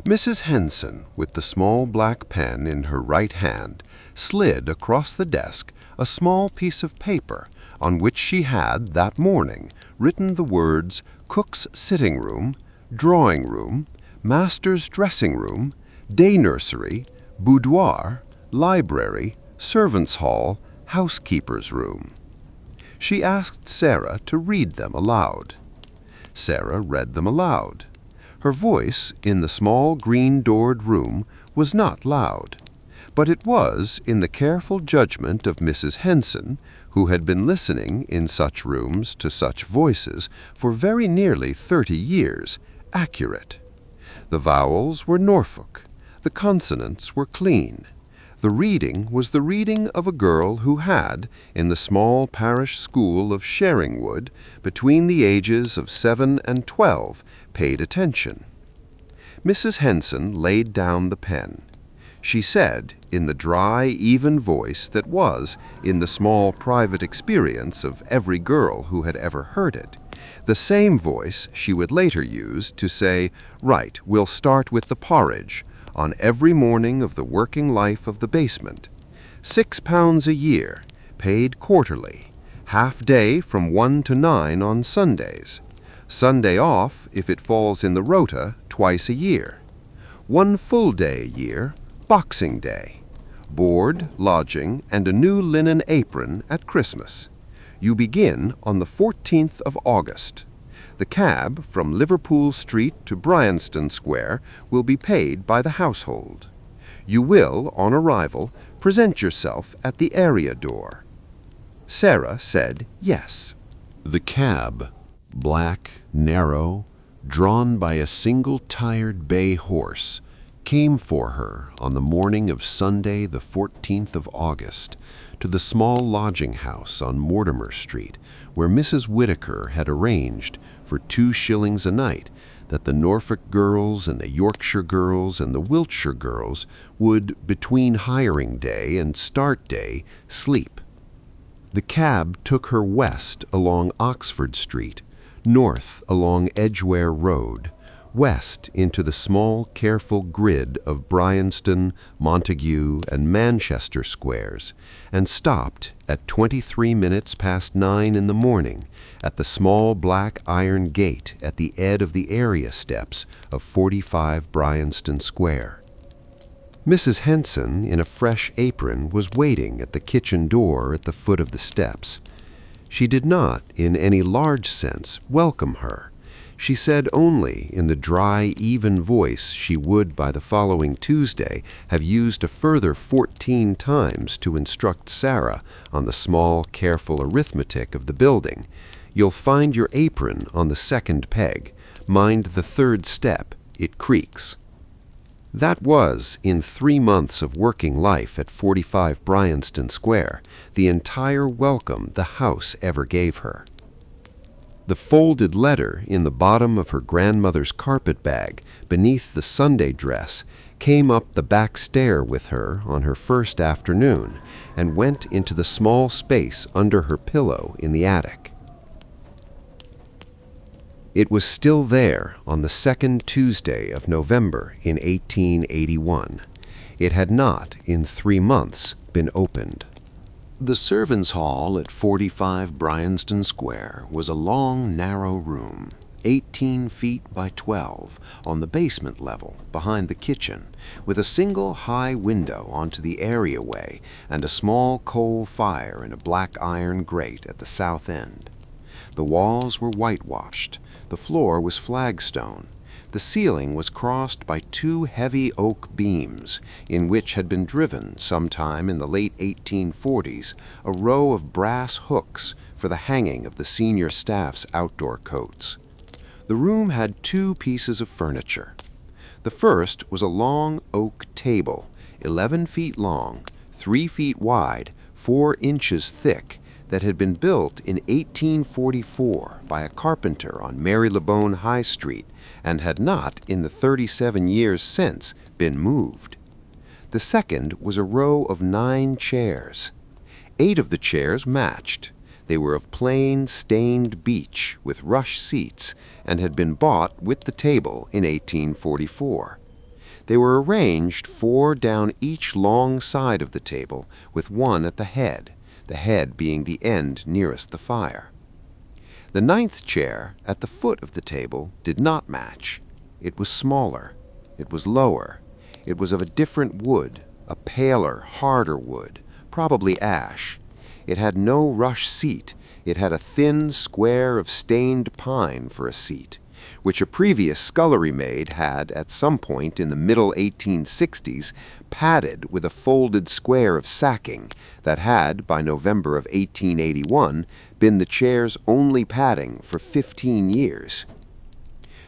Mrs. Henson, with the small black pen in her right hand, slid across the desk a small piece of paper on which she had, that morning, written the words cook's sitting room, drawing room, master's dressing room, day nursery, boudoir, library, servants' hall, housekeeper's room. She asked Sarah to read them aloud. Sarah read them aloud. Her voice, in the small green-doored room, was not loud, but it was, in the careful judgment of Mrs. Henson, who had been listening in such rooms to such voices for very nearly 30 years, accurate. The vowels were Norfolk. The consonants were clean. The reading was the reading of a girl who had, in the small parish school of Sheringwood, between the ages of 7 and 12, paid attention. Mrs. Henson laid down the pen. She said, in the dry, even voice that was, in the small private experience of every girl who had ever heard it, the same voice she would later use to say, "Right, we'll start with the porridge," on every morning of the working life of the basement. £6 a year, paid quarterly, half-day from 1 to 9 on Sundays. Sunday off, if it falls in the rota, twice a year. 1 full day a year, Boxing Day. Board, lodging, and a new linen apron at Christmas. You begin on the 14th of August. The cab from Liverpool Street to Bryanston Square will be paid by the household. You will, on arrival, present yourself at the area door. Sarah said yes. The cab, black, narrow, drawn by a single tired bay horse, came for her on the morning of Sunday the 14th of August to the small lodging house on Mortimer Street, where Mrs. Whittaker had arranged, for 2 shillings a night, that the Norfolk girls and the Yorkshire girls and the Wiltshire girls would, between hiring day and start day, sleep. The cab took her west along Oxford Street, north along Edgware Road, west into the small, careful grid of Bryanston, Montague, and Manchester squares, and stopped at 9:23 in the morning at the small black iron gate at the head of the area steps of 45 Bryanston Square. Mrs. Henson, in a fresh apron, was waiting at the kitchen door at the foot of the steps. She did not, in any large sense, welcome her. She said only, in the dry, even voice she would by the following Tuesday have used a further 14 times to instruct Sarah on the small, careful arithmetic of the building, "You'll find your apron on the 2nd peg. Mind the 3rd step. It creaks." That was, in 3 months of working life at 45 Bryanston Square, the entire welcome the house ever gave her. The folded letter in the bottom of her grandmother's carpet-bag, beneath the Sunday dress, came up the back stair with her on her first afternoon and went into the small space under her pillow in the attic. It was still there on the 2nd Tuesday of November in 1881. It had not, in 3 months, been opened. The servants' hall at 45 Bryanston Square was a long, narrow room, 18 feet by 12, on the basement level, behind the kitchen, with a single high window onto the areaway and a small coal fire in a black iron grate at the south end. The walls were whitewashed. The floor was flagstone. The ceiling was crossed by two heavy oak beams, in which had been driven, sometime in the late 1840s, a row of brass hooks for the hanging of the senior staff's outdoor coats. The room had two pieces of furniture. The first was a long oak table, 11 feet long, 3 feet wide, 4 inches thick, that had been built in 1844 by a carpenter on Marylebone High Street and had not, in the 37 years since, been moved. The second was a row of 9 chairs. 8 of the chairs matched. They were of plain, stained beech with rush seats and had been bought with the table in 1844. They were arranged 4 down each long side of the table, with 1 at the head being the end nearest the fire. The 9th chair, at the foot of the table, did not match. It was smaller. It was lower. It was of a different wood, a paler, harder wood, probably ash. It had no rush seat. It had a thin square of stained pine for a seat, which a previous scullery maid had, at some point in the middle 1860s, padded with a folded square of sacking that had, by November of 1881, been the chair's only padding for 15 years.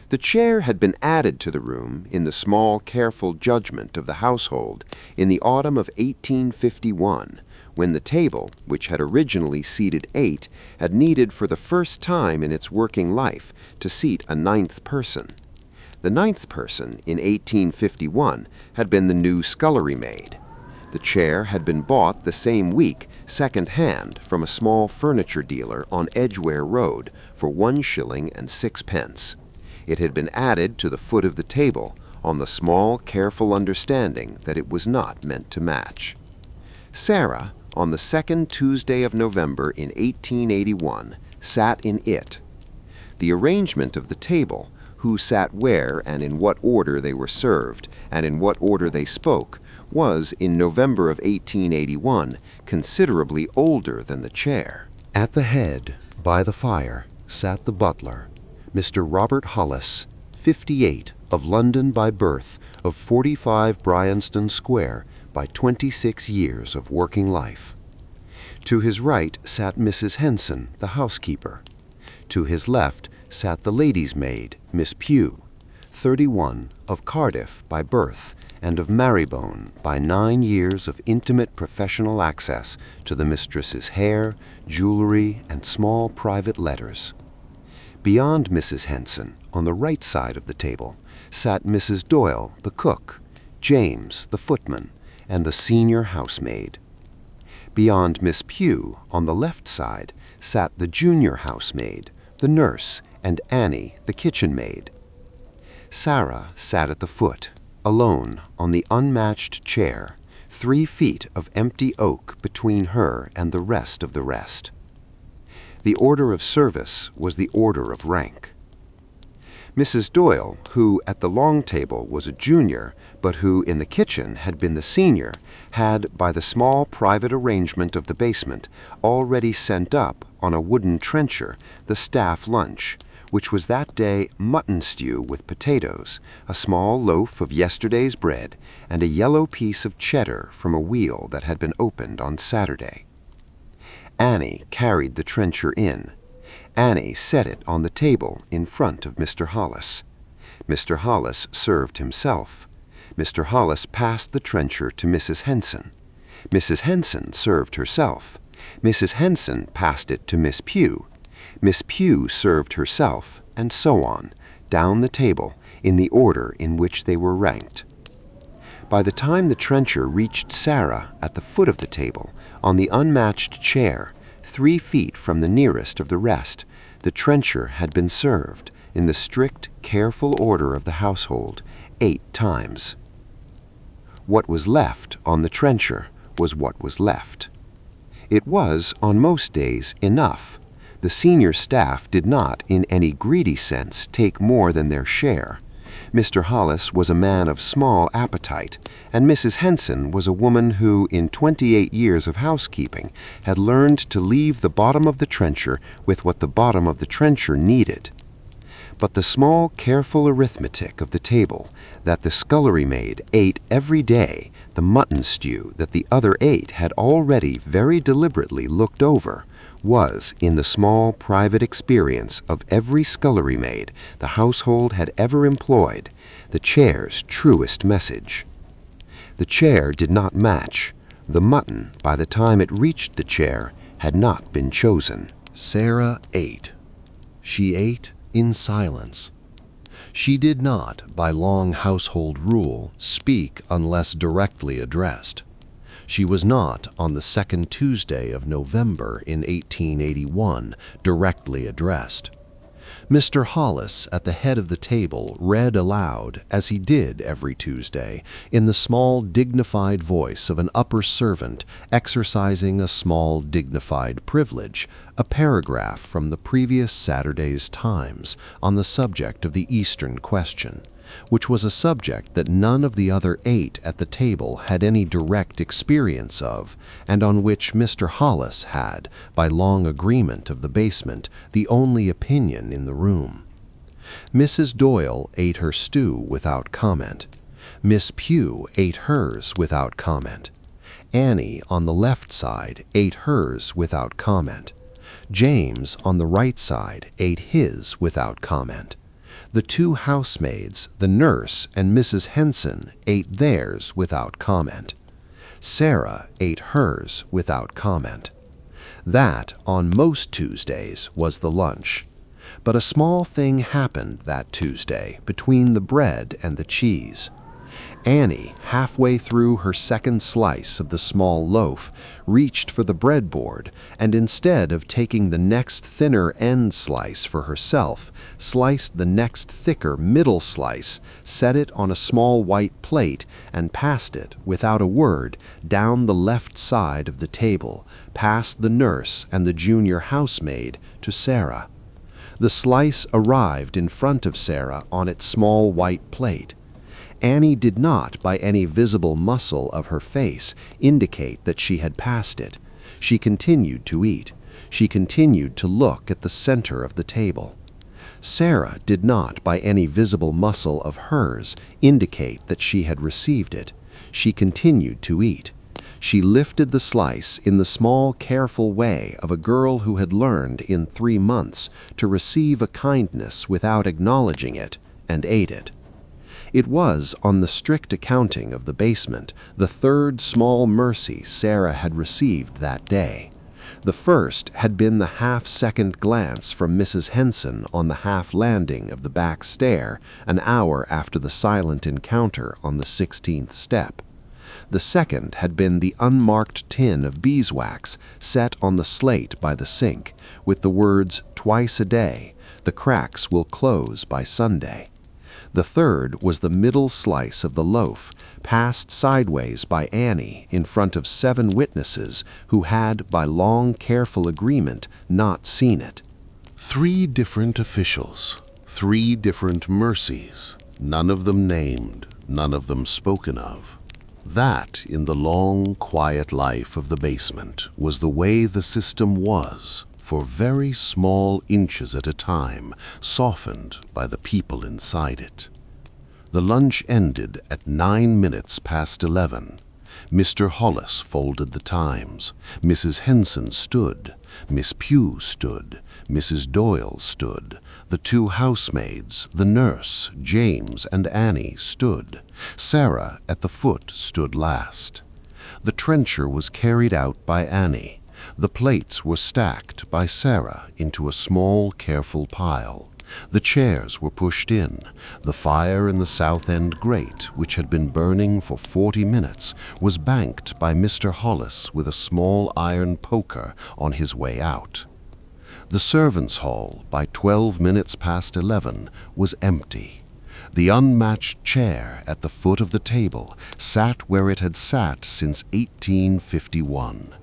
The chair had been added to the room, in the small, careful judgment of the household, in the autumn of 1851, when the table, which had originally seated 8, had needed for the first time in its working life to seat a 9th person. The 9th person, in 1851, had been the new scullery maid. The chair had been bought the same week, second-hand, from a small furniture dealer on Edgware Road for 1 shilling and 6 pence. It had been added to the foot of the table, on the small, careful understanding that it was not meant to match. Sarah, on the 2nd Tuesday of November in 1881, sat in it. The arrangement of the table, who sat where and in what order they were served, and in what order they spoke, was, in November of 1881, considerably older than the chair. At the head, by the fire, sat the butler, Mr. Robert Hollis, 58, of London by birth, of 45 Bryanston Square, by 26 years of working life. To his right sat Mrs. Henson, the housekeeper. To his left sat the lady's maid, Miss Pugh, 31, of Cardiff by birth, and of Marylebone by 9 years of intimate professional access to the mistress's hair, jewelry, and small private letters. Beyond Mrs. Henson, on the right side of the table, sat Mrs. Doyle, the cook, James, the footman, and the senior housemaid. Beyond Miss Pugh, on the left side, sat the junior housemaid, the nurse, and Annie, the kitchen maid. Sarah sat at the foot, alone, on the unmatched chair, 3 feet of empty oak between her and the rest of the rest. The order of service was the order of rank. Mrs. Doyle, who at the long table was a junior, but who in the kitchen had been the senior, had, by the small private arrangement of the basement, already sent up, on a wooden trencher, the staff lunch, which was that day mutton stew with potatoes, a small loaf of yesterday's bread, and a yellow piece of cheddar from a wheel that had been opened on Saturday. Annie carried the trencher in. Annie set it on the table in front of Mr. Hollis. Mr. Hollis served himself. Mr. Hollis passed the trencher to Mrs. Henson. Mrs. Henson served herself. Mrs. Henson passed it to Miss Pugh. Miss Pugh served herself, and so on, down the table, in the order in which they were ranked. By the time the trencher reached Sarah at the foot of the table, on the unmatched chair, 3 feet from the nearest of the rest, the trencher had been served, in the strict, careful order of the household, 8 times. What was left on the trencher was what was left. It was, on most days, enough. The senior staff did not, in any greedy sense, take more than their share. Mr. Hollis was a man of small appetite, and Mrs. Henson was a woman who, in 28 years of housekeeping, had learned to leave the bottom of the trencher with what the bottom of the trencher needed. But the small, careful arithmetic of the table that the scullery maid ate every day, the mutton stew that the other 8 had already very deliberately looked over, was, in the small private experience of every scullery maid the household had ever employed, the chair's truest message. The chair did not match. The mutton, by the time it reached the chair, had not been chosen. Sarah ate. She ate in silence. She did not, by long household rule, speak unless directly addressed. She was not, on the second Tuesday of November in 1881, directly addressed. Mr. Hollis, at the head of the table, read aloud, as he did every Tuesday, in the small dignified voice of an upper servant exercising a small dignified privilege, a paragraph from the previous Saturday's Times on the subject of the Eastern question, which was a subject that none of the other 8 at the table had any direct experience of, and on which Mr. Hollis had, by long agreement of the basement, the only opinion in the room. Mrs. Doyle ate her stew without comment. Miss Pugh ate hers without comment. Annie, on the left side, ate hers without comment. James, on the right side, ate his without comment. The 2 housemaids, the nurse and Mrs. Henson, ate theirs without comment. Sarah ate hers without comment. That, on most Tuesdays, was the lunch. But a small thing happened that Tuesday between the bread and the cheese. Annie, halfway through her second slice of the small loaf, reached for the breadboard, and instead of taking the next thinner end slice for herself, sliced the next thicker middle slice, set it on a small white plate, and passed it, without a word, down the left side of the table, past the nurse and the junior housemaid, to Sarah. The slice arrived in front of Sarah on its small white plate. Annie did not, by any visible muscle of her face, indicate that she had passed it. She continued to eat. She continued to look at the center of the table. Sarah did not, by any visible muscle of hers, indicate that she had received it. She continued to eat. She lifted the slice in the small, careful way of a girl who had learned in 3 months to receive a kindness without acknowledging it, and ate it. It was, on the strict accounting of the basement, the 3rd small mercy Sarah had received that day. The first had been the half-second glance from Mrs. Henson on the half-landing of the back stair an hour after the silent encounter on the 16th step. The second had been the unmarked tin of beeswax set on the slate by the sink, with the words, "Twice a day, the cracks will close by Sunday." The third was the middle slice of the loaf, passed sideways by Annie in front of 7 witnesses who had, by long careful agreement, not seen it. 3 different officials, 3 different mercies, none of them named, none of them spoken of. That, in the long, quiet life of the basement, was the way the system was, for very small inches at a time, softened by the people inside it. The lunch ended at 9 minutes past 11. Mr. Hollis folded the Times. Mrs. Henson stood. Miss Pugh stood. Mrs. Doyle stood. The 2 housemaids, the nurse, James, and Annie stood. Sarah, at the foot, stood last. The trencher was carried out by Annie. The plates were stacked by Sarah into a small, careful pile. The chairs were pushed in. The fire in the south end grate, which had been burning for 40 minutes, was banked by Mr. Hollis with a small iron poker on his way out. The servants' hall, by 12 minutes past 11, was empty. The unmatched chair at the foot of the table sat where it had sat since 1851.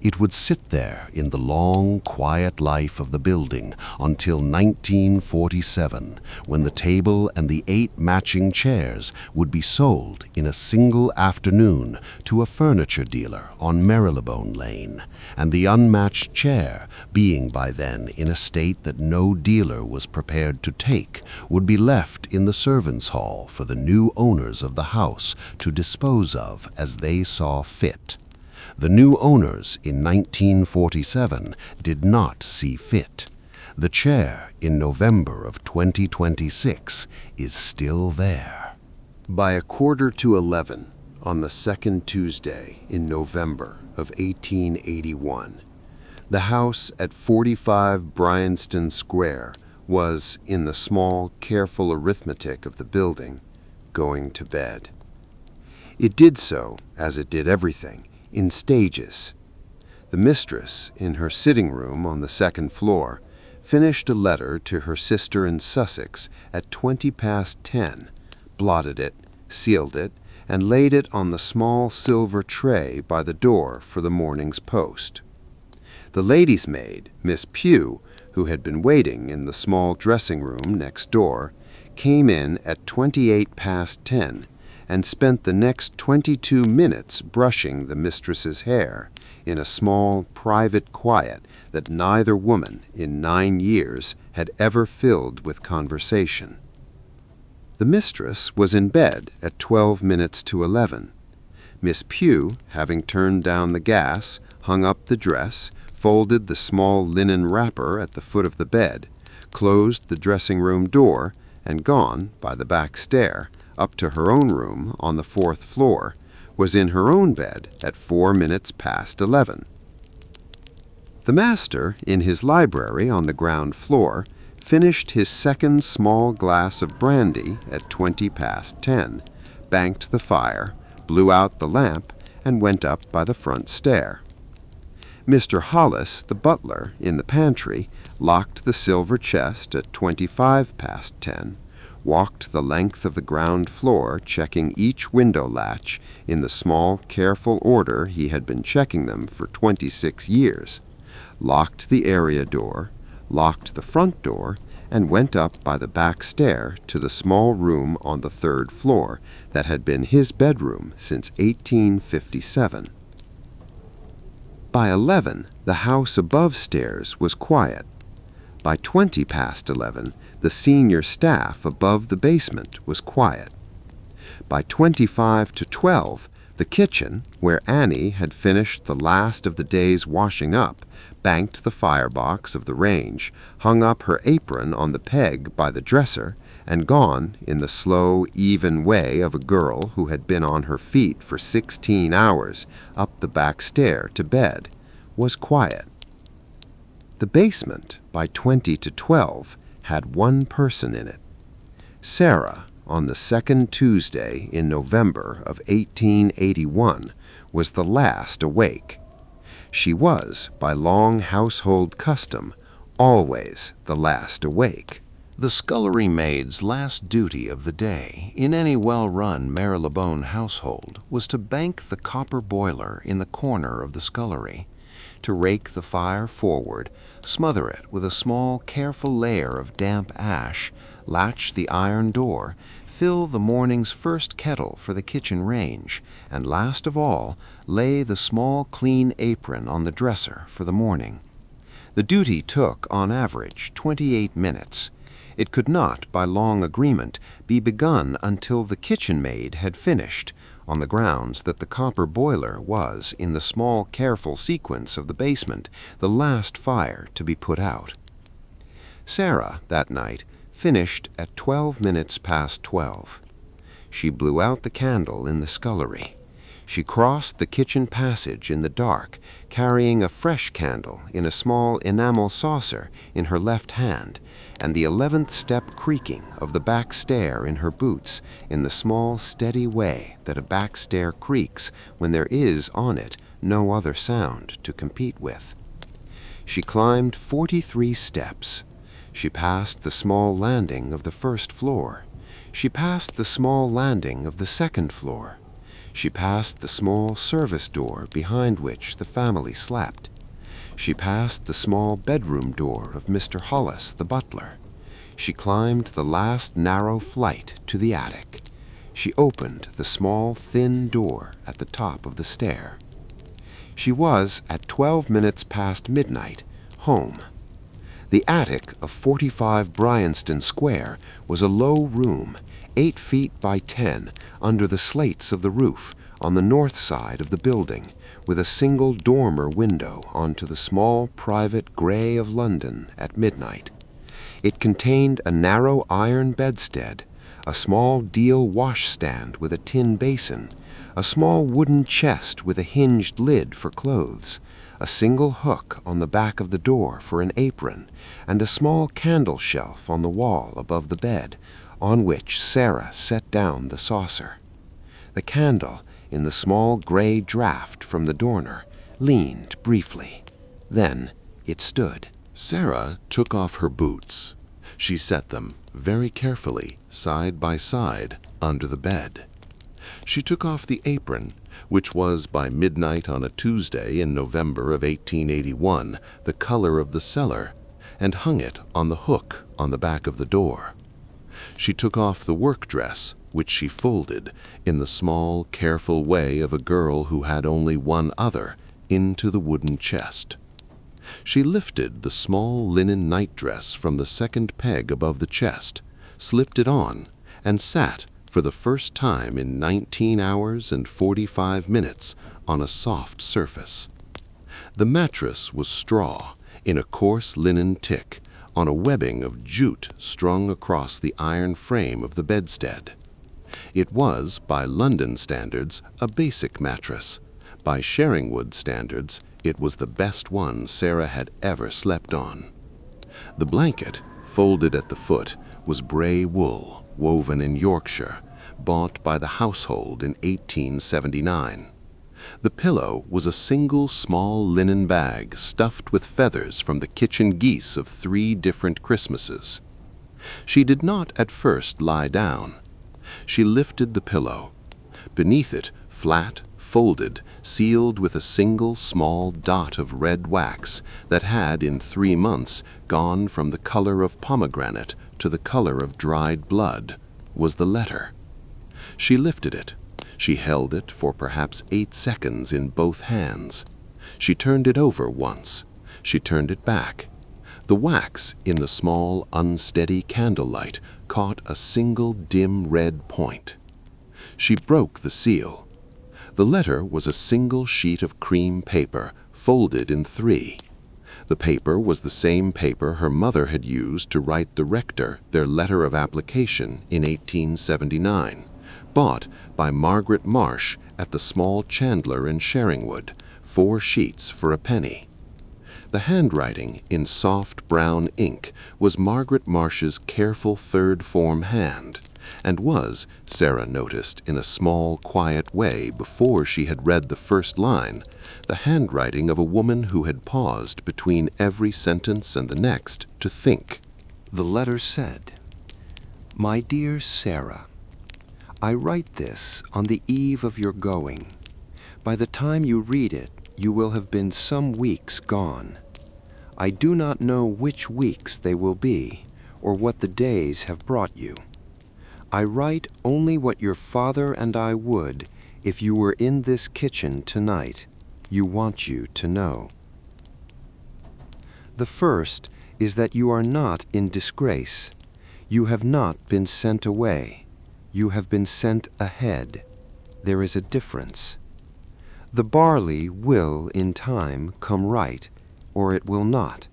It would sit there in the long, quiet life of the building until 1947, when the table and the 8 matching chairs would be sold in a single afternoon to a furniture dealer on Marylebone Lane, and the unmatched chair, being by then in a state that no dealer was prepared to take, would be left in the servants' hall for the new owners of the house to dispose of as they saw fit. The new owners in 1947 did not see fit. The chair in November of 2026 is still there. By 11:15 on the second Tuesday in November of 1881, the house at 45 Bryanston Square was, in the small, careful arithmetic of the building, going to bed. It did so, as it did everything, in stages. The mistress, in her sitting room on the second floor, finished a letter to her sister in Sussex at 10:20, blotted it, sealed it, and laid it on the small silver tray by the door for the morning's post. The lady's maid, Miss Pugh, who had been waiting in the small dressing room next door, came in at 10:28 and spent the next 22 minutes brushing the mistress's hair in a small, private quiet that neither woman in 9 years had ever filled with conversation. The mistress was in bed at 12 minutes to 11. Miss Pugh, having turned down the gas, hung up the dress, folded the small linen wrapper at the foot of the bed, closed the dressing-room door, and gone, by the back stair, up to her own room on the 4th floor, was in her own bed at 4 minutes past 11. The master, in his library on the ground floor, finished his second small glass of brandy at 20 past 10, banked the fire, blew out the lamp, and went up by the front stair. Mr. Hollis, the butler, in the pantry, locked the silver chest at 25 past 10, walked the length of the ground floor checking each window latch in the small, careful order he had been checking them for 26 years, locked the area door, locked the front door, and went up by the back stair to the small room on the 3rd floor that had been his bedroom since 1857. By 11, the house above stairs was quiet. By 20 past 11, the senior staff above the basement was quiet. By 25 to 12, the kitchen, where Annie had finished the last of the day's washing up, banked the firebox of the range, hung up her apron on the peg by the dresser, and gone, in the slow, even way of a girl who had been on her feet for 16 hours, up the back stair to bed, was quiet. The basement, by 20 to 12, had one person in it. Sarah, on the second Tuesday in November of 1881, was the last awake. She was, by long household custom, always the last awake. The scullery maid's last duty of the day in any well-run Marylebone household was to bank the copper boiler in the corner of the scullery, to rake the fire forward, smother it with a small, careful layer of damp ash, latch the iron door, fill the morning's first kettle for the kitchen range, and last of all, lay the small, clean apron on the dresser for the morning. The duty took, on average, 28 minutes. It could not, by long agreement, be begun until the kitchen maid had finished, on the grounds that the copper boiler was, in the small, careful sequence of the basement, the last fire to be put out. Sarah, that night, finished at 12 minutes past 12. She blew out the candle in the scullery. She crossed the kitchen passage in the dark, carrying a fresh candle in a small enamel saucer in her left hand, and the 11th step creaking of the back stair in her boots in the small, steady way that a back stair creaks when there is on it no other sound to compete with. She climbed 43 steps. She passed the small landing of the first floor. She passed the small landing of the second floor. She passed the small service door behind which the family slept. She passed the small bedroom door of Mr. Hollis, the butler. She climbed the last narrow flight to the attic. She opened the small, thin door at the top of the stair. She was, at 12 minutes past midnight, home. The attic of 45 Bryanston Square was a low room, 8 feet by 10, under the slates of the roof, on the north side of the building, with a single dormer window onto the small private grey of London at midnight. It contained a narrow iron bedstead, a small deal washstand with a tin basin, a small wooden chest with a hinged lid for clothes, a single hook on the back of the door for an apron, and a small candle shelf on the wall above the bed, on which Sarah set down the saucer. The candle, in the small gray draught from the dormer, leaned briefly. Then it stood. Sarah took off her boots. She set them very carefully, side by side, under the bed. She took off the apron, which was by midnight on a Tuesday in November of 1881 the color of the cellar, and hung it on the hook on the back of the door. She took off the work dress, which she folded, in the small, careful way of a girl who had only one other, into the wooden chest. She lifted the small linen nightdress from the second peg above the chest, slipped it on, and sat, for the first time in 19 hours and 45 minutes, on a soft surface. The mattress was straw, in a coarse linen tick, on a webbing of jute strung across the iron frame of the bedstead. It was, by London standards, a basic mattress. By Sheringwood standards, it was the best one Sarah had ever slept on. The blanket, folded at the foot, was bray wool, woven in Yorkshire, bought by the household in 1879. The pillow was a single small linen bag stuffed with feathers from the kitchen geese of 3 different Christmases. She did not at first lie down. She lifted the pillow. Beneath it, flat, folded, sealed with a single small dot of red wax that had in 3 months gone from the color of pomegranate to the color of dried blood, was the letter. She lifted it. She held it for perhaps 8 seconds in both hands. She turned it over once. She turned it back. The wax in the small, unsteady candlelight caught a single dim red point. She broke the seal. The letter was a single sheet of cream paper, folded in 3. The paper was the same paper her mother had used to write the rector their letter of application in 1879, bought by Margaret Marsh at the small chandler in Sheringwood, 4 sheets for a penny. The handwriting, in soft brown ink, was Margaret Marsh's careful third-form hand, and was, Sarah noticed in a small, quiet way before she had read the first line, the handwriting of a woman who had paused between every sentence and the next to think. The letter said, "My dear Sarah, I write this on the eve of your going. By the time you read it, you will have been some weeks gone. I do not know which weeks they will be, or what the days have brought you. I write only what your father and I would, if you were in this kitchen tonight, want you to know. The first is that you are not in disgrace. You have not been sent away. You have been sent ahead. There is a difference. The barley will, in time, come right, or it will not,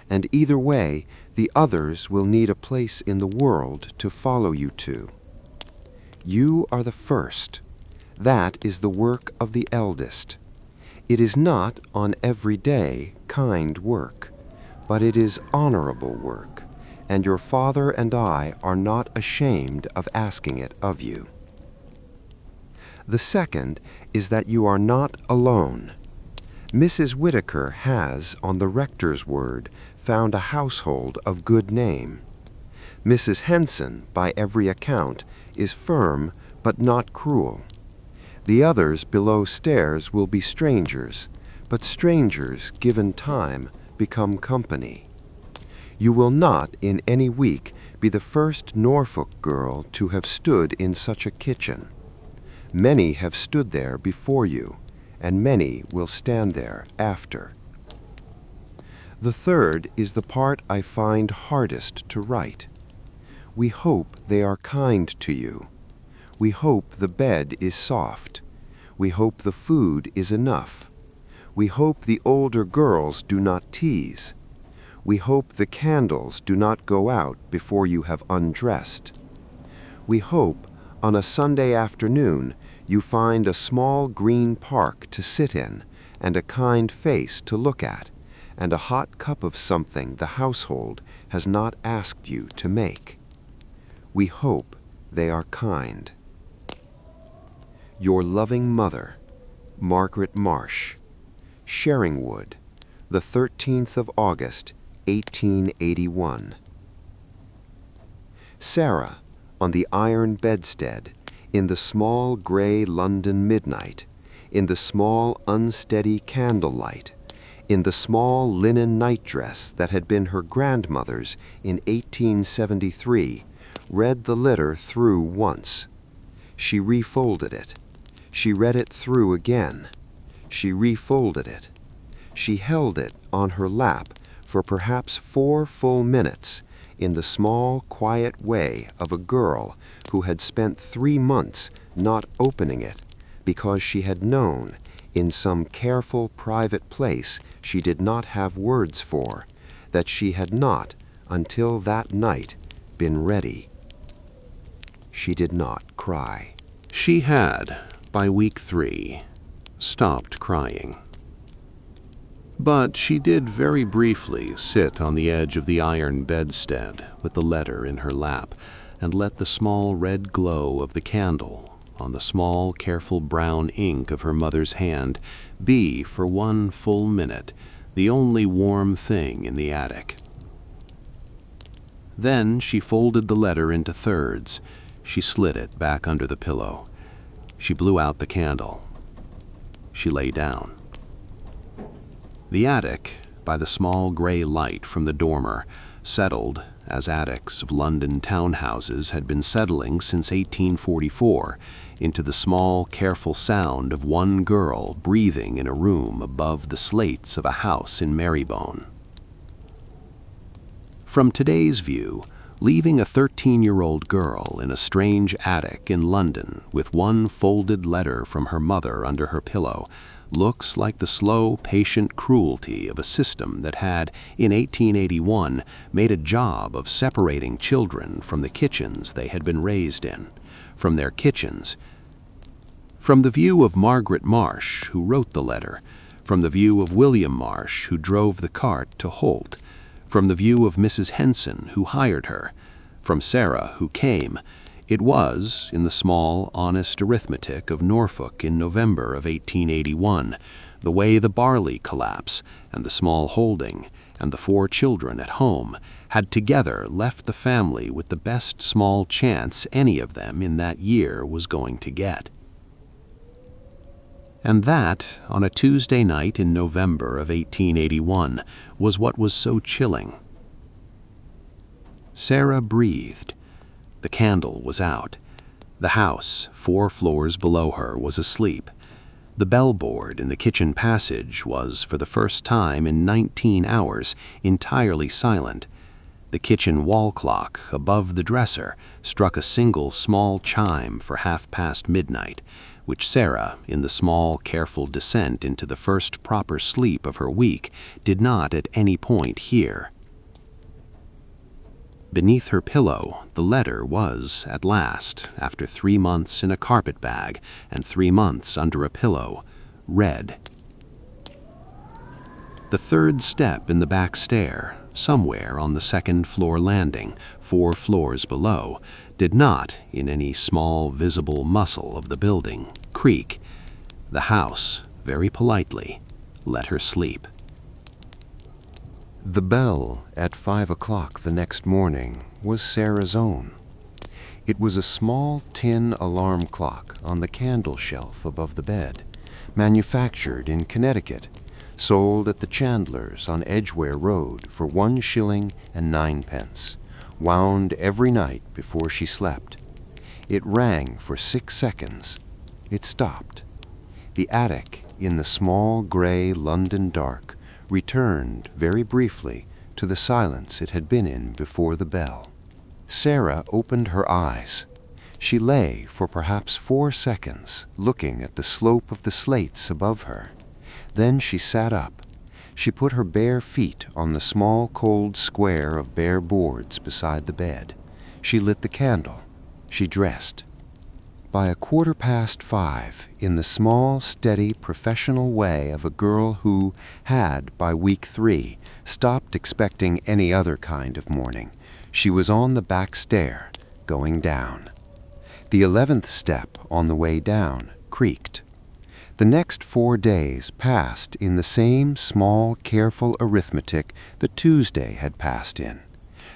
and either way, the others will need a place in the world to follow you to. You are the first. That is the work of the eldest. It is not, on every day, kind work, but it is honorable work, and your father and I are not ashamed of asking it of you. The second is that you are not alone. Mrs. Whittaker has, on the rector's word, found a household of good name. Mrs. Henson, by every account, is firm but not cruel. The others below stairs will be strangers, but strangers, given time, become company. You will not, in any week, be the first Norfolk girl to have stood in such a kitchen. Many have stood there before you, and many will stand there after. The third is the part I find hardest to write. We hope they are kind to you. We hope the bed is soft. We hope the food is enough. We hope the older girls do not tease. We hope the candles do not go out before you have undressed. We hope, on a Sunday afternoon, you find a small green park to sit in, and a kind face to look at, and a hot cup of something the household has not asked you to make. We hope they are kind. Your loving mother, Margaret Marsh, Sheringwood, the 13th of August, 1881. Sarah, on the iron bedstead, in the small gray London midnight, in the small unsteady candlelight, in the small linen nightdress that had been her grandmother's in 1873, read the letter through once. She refolded it. She read it through again. She refolded it. She held it on her lap for perhaps 4 full minutes in the small, quiet way of a girl who had spent 3 months not opening it because she had known, in some careful private place she did not have words for, that she had not, until that night, been ready. She did not cry. She had, by week 3, stopped crying. But she did very briefly sit on the edge of the iron bedstead with the letter in her lap and let the small red glow of the candle on the small, careful brown ink of her mother's hand be, for 1 full minute, the only warm thing in the attic. Then she folded the letter into thirds. She slid it back under the pillow. She blew out the candle. She lay down. The attic, by the small gray light from the dormer, settled, as attics of London townhouses had been settling since 1844, into the small, careful sound of one girl breathing in a room above the slates of a house in Marylebone. From today's view, leaving a 13-year-old girl in a strange attic in London with one folded letter from her mother under her pillow looks like the slow, patient cruelty of a system that had, in 1881, made a job of separating children from the kitchens they had been raised in, from their kitchens. From the view of Margaret Marsh, who wrote the letter, from the view of William Marsh, who drove the cart to Holt, from the view of Mrs. Henson, who hired her, from Sarah, who came, it was, in the small, honest arithmetic of Norfolk in November of 1881, the way the barley collapse, and the small holding, and the 4 children at home, had together left the family with the best small chance any of them in that year was going to get. And that, on a Tuesday night in November of 1881, was what was so chilling. Sarah breathed. The candle was out. The house, 4 floors below her, was asleep. The bellboard in the kitchen passage was, for the first time in 19 hours, entirely silent. The kitchen wall clock, above the dresser, struck a single small chime for midnight, which Sarah, in the small, careful descent into the first proper sleep of her week, did not at any point hear. Beneath her pillow, the letter was, at last, after 3 months in a carpet bag and 3 months under a pillow, read. The 3rd step in the back stair, somewhere on the 2nd floor landing, 4 floors below, did not, in any small visible muscle of the building, creak. The house, very politely, let her sleep. The bell at 5 o'clock the next morning was Sarah's own. It was a small tin alarm clock on the candle shelf above the bed, manufactured in Connecticut, sold at the Chandler's on Edgware Road for 1 shilling and 9 pence, wound every night before she slept. It rang for 6 seconds. It stopped. The attic, in the small gray London dark, returned very briefly to the silence it had been in before the bell. Sarah opened her eyes. She lay for perhaps 4 seconds, looking at the slope of the slates above her. Then she sat up. She put her bare feet on the small cold square of bare boards beside the bed. She lit the candle. She dressed. By 5:15, in the small, steady, professional way of a girl who had, by week 3, stopped expecting any other kind of morning, she was on the back stair, going down. The 11th step on the way down creaked. The next 4 days passed in the same small, careful arithmetic that Tuesday had passed in.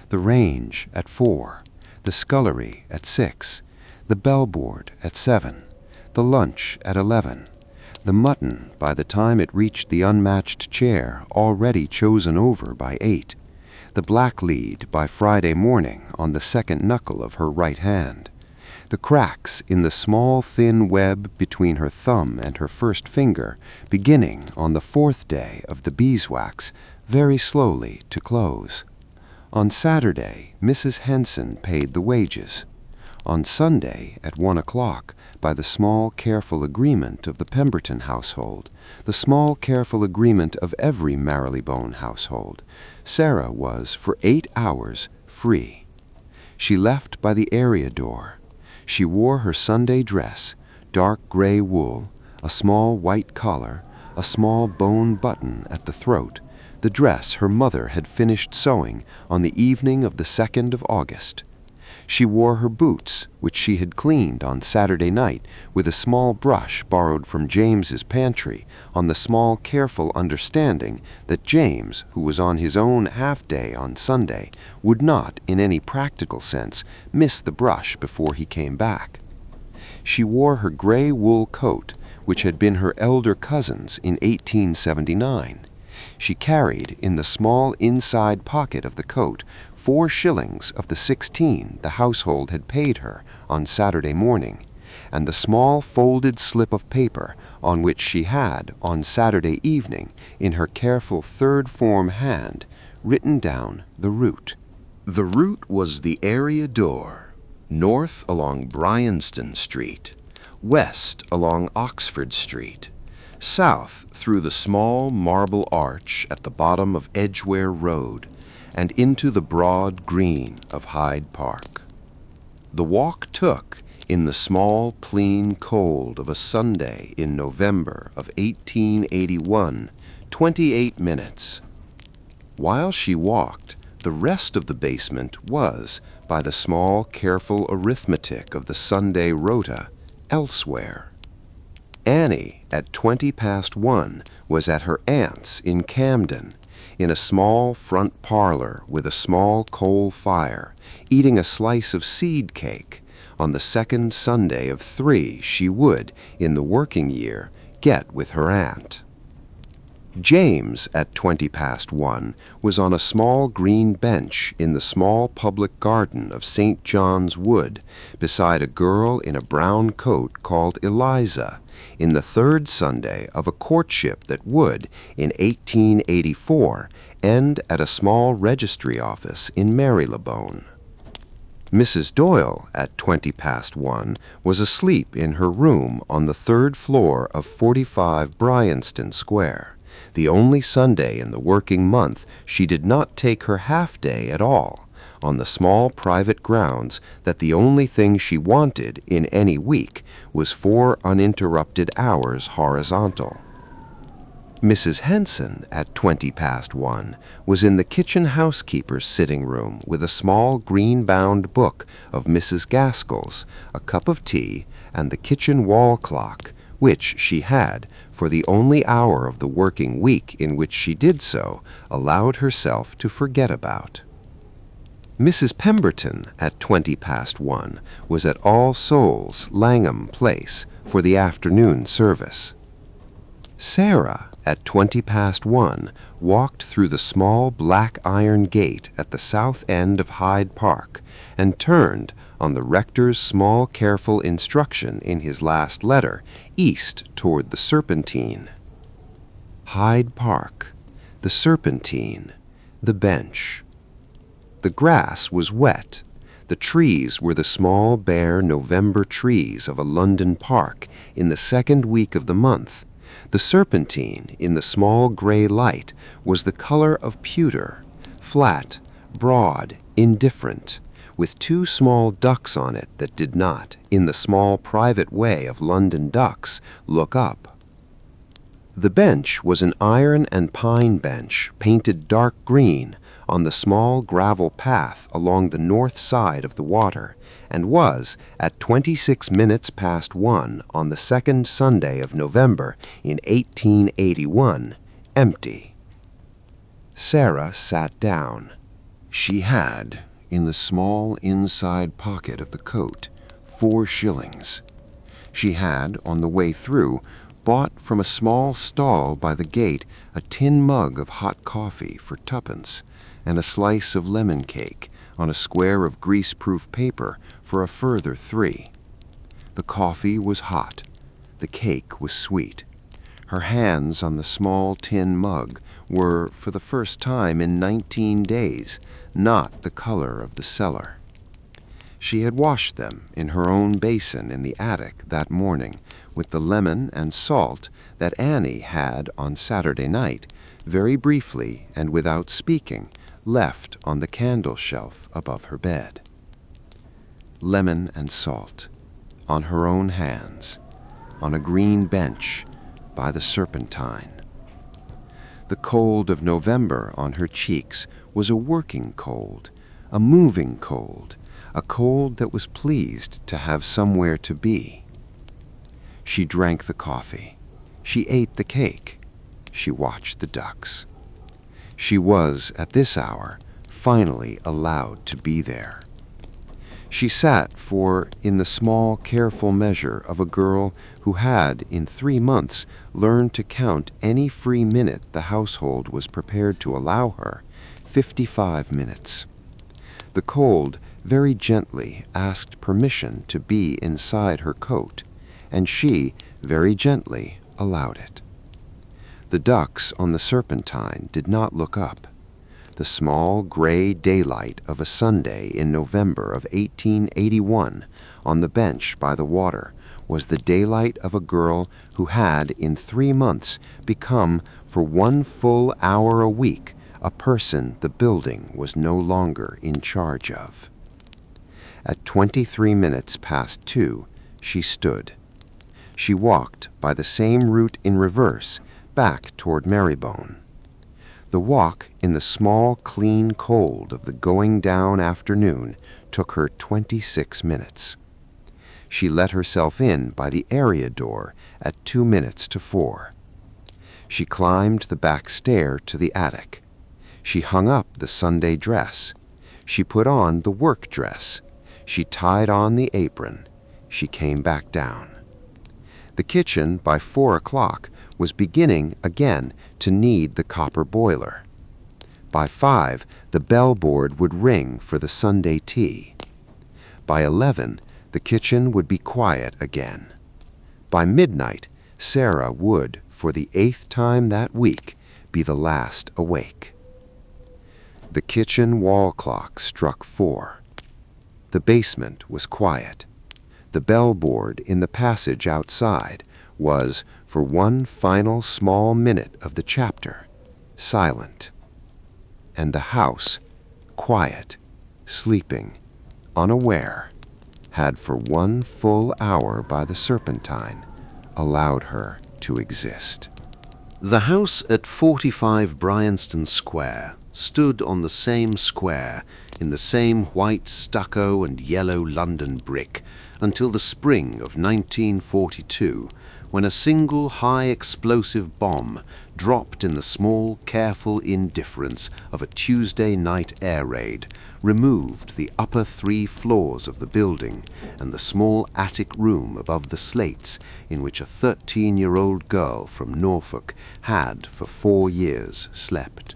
The range at 4, the scullery at 6, the bellboard at 7, the lunch at 11, the mutton by the time it reached the unmatched chair already chosen over by 8, the blacklead by Friday morning on the second knuckle of her right hand, the cracks in the small thin web between her thumb and her first finger beginning on the 4th day of the beeswax very slowly to close. On Saturday, Mrs. Henson paid the wages. On Sunday, at 1 o'clock, by the small, careful agreement of the Pemberton household, the small, careful agreement of every Marylebone household, Sarah was, for 8 hours, free. She left by the area door. She wore her Sunday dress, dark gray wool, a small white collar, a small bone button at the throat, the dress her mother had finished sewing on the evening of the 2nd of August. She wore her boots, which she had cleaned on Saturday night with a small brush borrowed from James's pantry, on the small, careful understanding that James, who was on his own half-day on Sunday, would not, in any practical sense, miss the brush before he came back. She wore her gray wool coat, which had been her elder cousin's in 1879. She carried, in the small inside pocket of the coat, 4 shillings of the 16 the household had paid her on Saturday morning, and the small folded slip of paper on which she had, on Saturday evening, in her careful third-form hand, written down the route. The route was the area door, north along Bryanston Street, west along Oxford Street, south through the small marble arch at the bottom of Edgware Road, and into the broad green of Hyde Park. The walk took, in the small, clean cold of a Sunday in November of 1881, 28 minutes. While she walked, the rest of the basement was, by the small, careful arithmetic of the Sunday rota, elsewhere. Annie, at 1:20, was at her aunt's in Camden, in a small front parlor with a small coal fire, eating a slice of seed cake on the second Sunday of 3 she would, in the working year, get with her aunt. James, at 1:20, was on a small green bench in the small public garden of St. John's Wood, beside a girl in a brown coat called Eliza, in the 3rd Sunday of a courtship that would, in 1884, end at a small registry office in Marylebone. Mrs. Doyle, at 1:20, was asleep in her room on the 3rd floor of 45 Bryanston Square, the only Sunday in the working month she did not take her half-day at all, on the small private grounds that the only thing she wanted in any week was 4 uninterrupted hours horizontal. Mrs. Henson, at 1:20, was in the kitchen housekeeper's sitting room with a small green-bound book of Mrs. Gaskell's, a cup of tea, and the kitchen wall clock, which she had, for the only hour of the working week in which she did so, allowed herself to forget about. Mrs. Pemberton, at 1:20 was at All Souls, Langham Place, for the afternoon service. Sarah, at 1:20 walked through the small black iron gate at the south end of Hyde Park and turned, on the rector's small careful instruction in his last letter, east toward the Serpentine. Hyde Park, the Serpentine, the bench. The grass was wet. The trees were the small, bare November trees of a London park in the second week of the month. The Serpentine, in the small gray light, was the color of pewter, flat, broad, indifferent, with two small ducks on it that did not, in the small private way of London ducks, look up. The bench was an iron and pine bench painted dark green on the small gravel path along the north side of the water, and was, at 1 on the second Sunday of November in 1881, empty. Sarah sat down. She had, in the small inside pocket of the coat, 4 shillings. She had, on the way through, bought from a small stall by the gate a tin mug of hot coffee for 2pence, and a slice of lemon cake on a square of grease-proof paper for a further 3. The coffee was hot. The cake was sweet. Her hands on the small tin mug were, for the first time in 19 days, not the color of the cellar. She had washed them in her own basin in the attic that morning with the lemon and salt that Annie had on Saturday night, very briefly and without speaking, left on the candle shelf above her bed. Lemon and salt, on her own hands, on a green bench by the Serpentine. The cold of November on her cheeks was a working cold, a moving cold, a cold that was pleased to have somewhere to be. She drank the coffee. She ate the cake. She watched the ducks. She was, at this hour, finally allowed to be there. She sat for, in the small, careful measure of a girl who had, in 3 months, learned to count any free minute the household was prepared to allow her, 55 minutes. The cold very gently asked permission to be inside her coat, and she very gently allowed it. The ducks on the Serpentine did not look up. The small gray daylight of a Sunday in November of 1881 on the bench by the water was the daylight of a girl who had in 3 months become, for 1 full hour a week, a person the building was no longer in charge of. At 2 she stood. She walked by the same route in reverse back toward Marylebone. The walk in the small, clean cold of the going-down afternoon took her 26 minutes. She let herself in by the area door at 4. She climbed the back stair to the attic. She hung up the Sunday dress. She put on the work dress. She tied on the apron. She came back down. The kitchen, by 4 o'clock, was beginning again to need the copper boiler. By 5, the bellboard would ring for the Sunday tea. By 11, the kitchen would be quiet again. By midnight, Sarah would, for the 8th time that week, be the last awake. The kitchen wall clock struck 4. The basement was quiet. The bellboard in the passage outside was, for one final small minute of the chapter, silent. And the house, quiet, sleeping, unaware, had for 1 full hour by the Serpentine allowed her to exist. The house at 45 Bryanston Square stood on the same square in the same white stucco and yellow London brick until the spring of 1942, when a single high-explosive bomb dropped in the small, careful indifference of a Tuesday night air raid removed the upper 3 floors of the building and the small attic room above the slates in which a 13-year-old girl from Norfolk had for 4 years slept.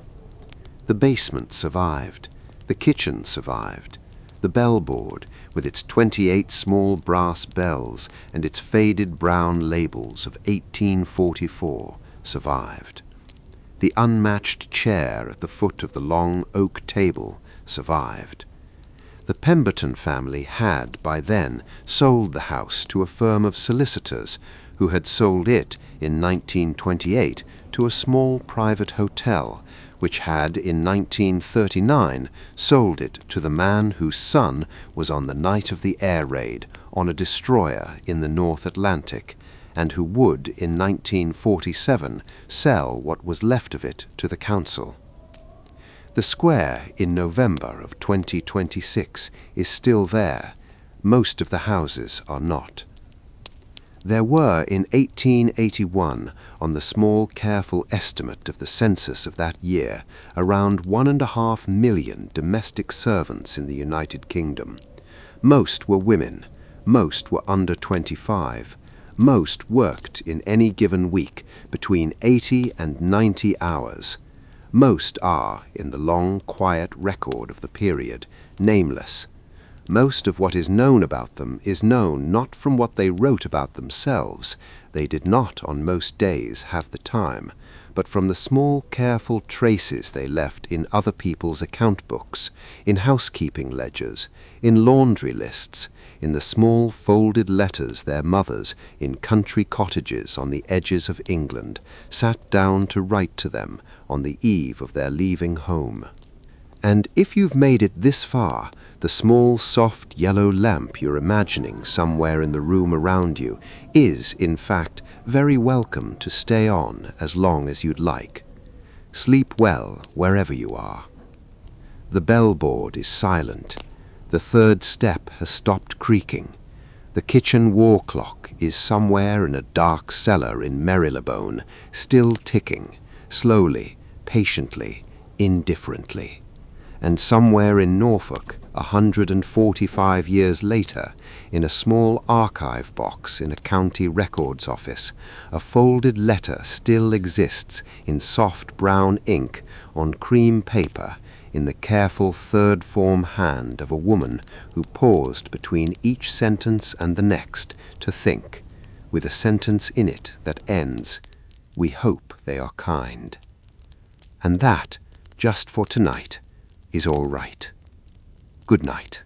The basement survived. The kitchen survived. The bellboard, with its 28 small brass bells and its faded brown labels of 1844, survived. The unmatched chair at the foot of the long oak table survived. The Pemberton family had, by then, sold the house to a firm of solicitors who had sold it in 1928 to a small private hotel, which had in 1939 sold it to the man whose son was on the night of the air raid on a destroyer in the North Atlantic, and who would in 1947 sell what was left of it to the council. The square in November of 2026 is still there. Most of the houses are not. There were in 1881, on the small careful estimate of the census of that year, around 1.5 million domestic servants in the United Kingdom. Most were women, most were under 25, most worked in any given week between 80 and 90 hours. Most are, in the long, quiet record of the period, nameless. Most of what is known about them is known not from what they wrote about themselves, they did not on most days have the time, but from the small careful traces they left in other people's account books, in housekeeping ledgers, in laundry lists, in the small folded letters their mothers, in country cottages on the edges of England, sat down to write to them on the eve of their leaving home. And if you've made it this far, the small, soft yellow lamp you're imagining somewhere in the room around you is, in fact, very welcome to stay on as long as you'd like. Sleep well wherever you are. The bellboard is silent. The 3rd step has stopped creaking. The kitchen war clock is somewhere in a dark cellar in Marylebone, still ticking, slowly, patiently, indifferently. And somewhere in Norfolk, 145 years later, in a small archive box in a county records office, a folded letter still exists in soft brown ink on cream paper in the careful 3rd form hand of a woman who paused between each sentence and the next to think, with a sentence in it that ends, "We hope they are kind." And that, just for tonight, is all right. Good night.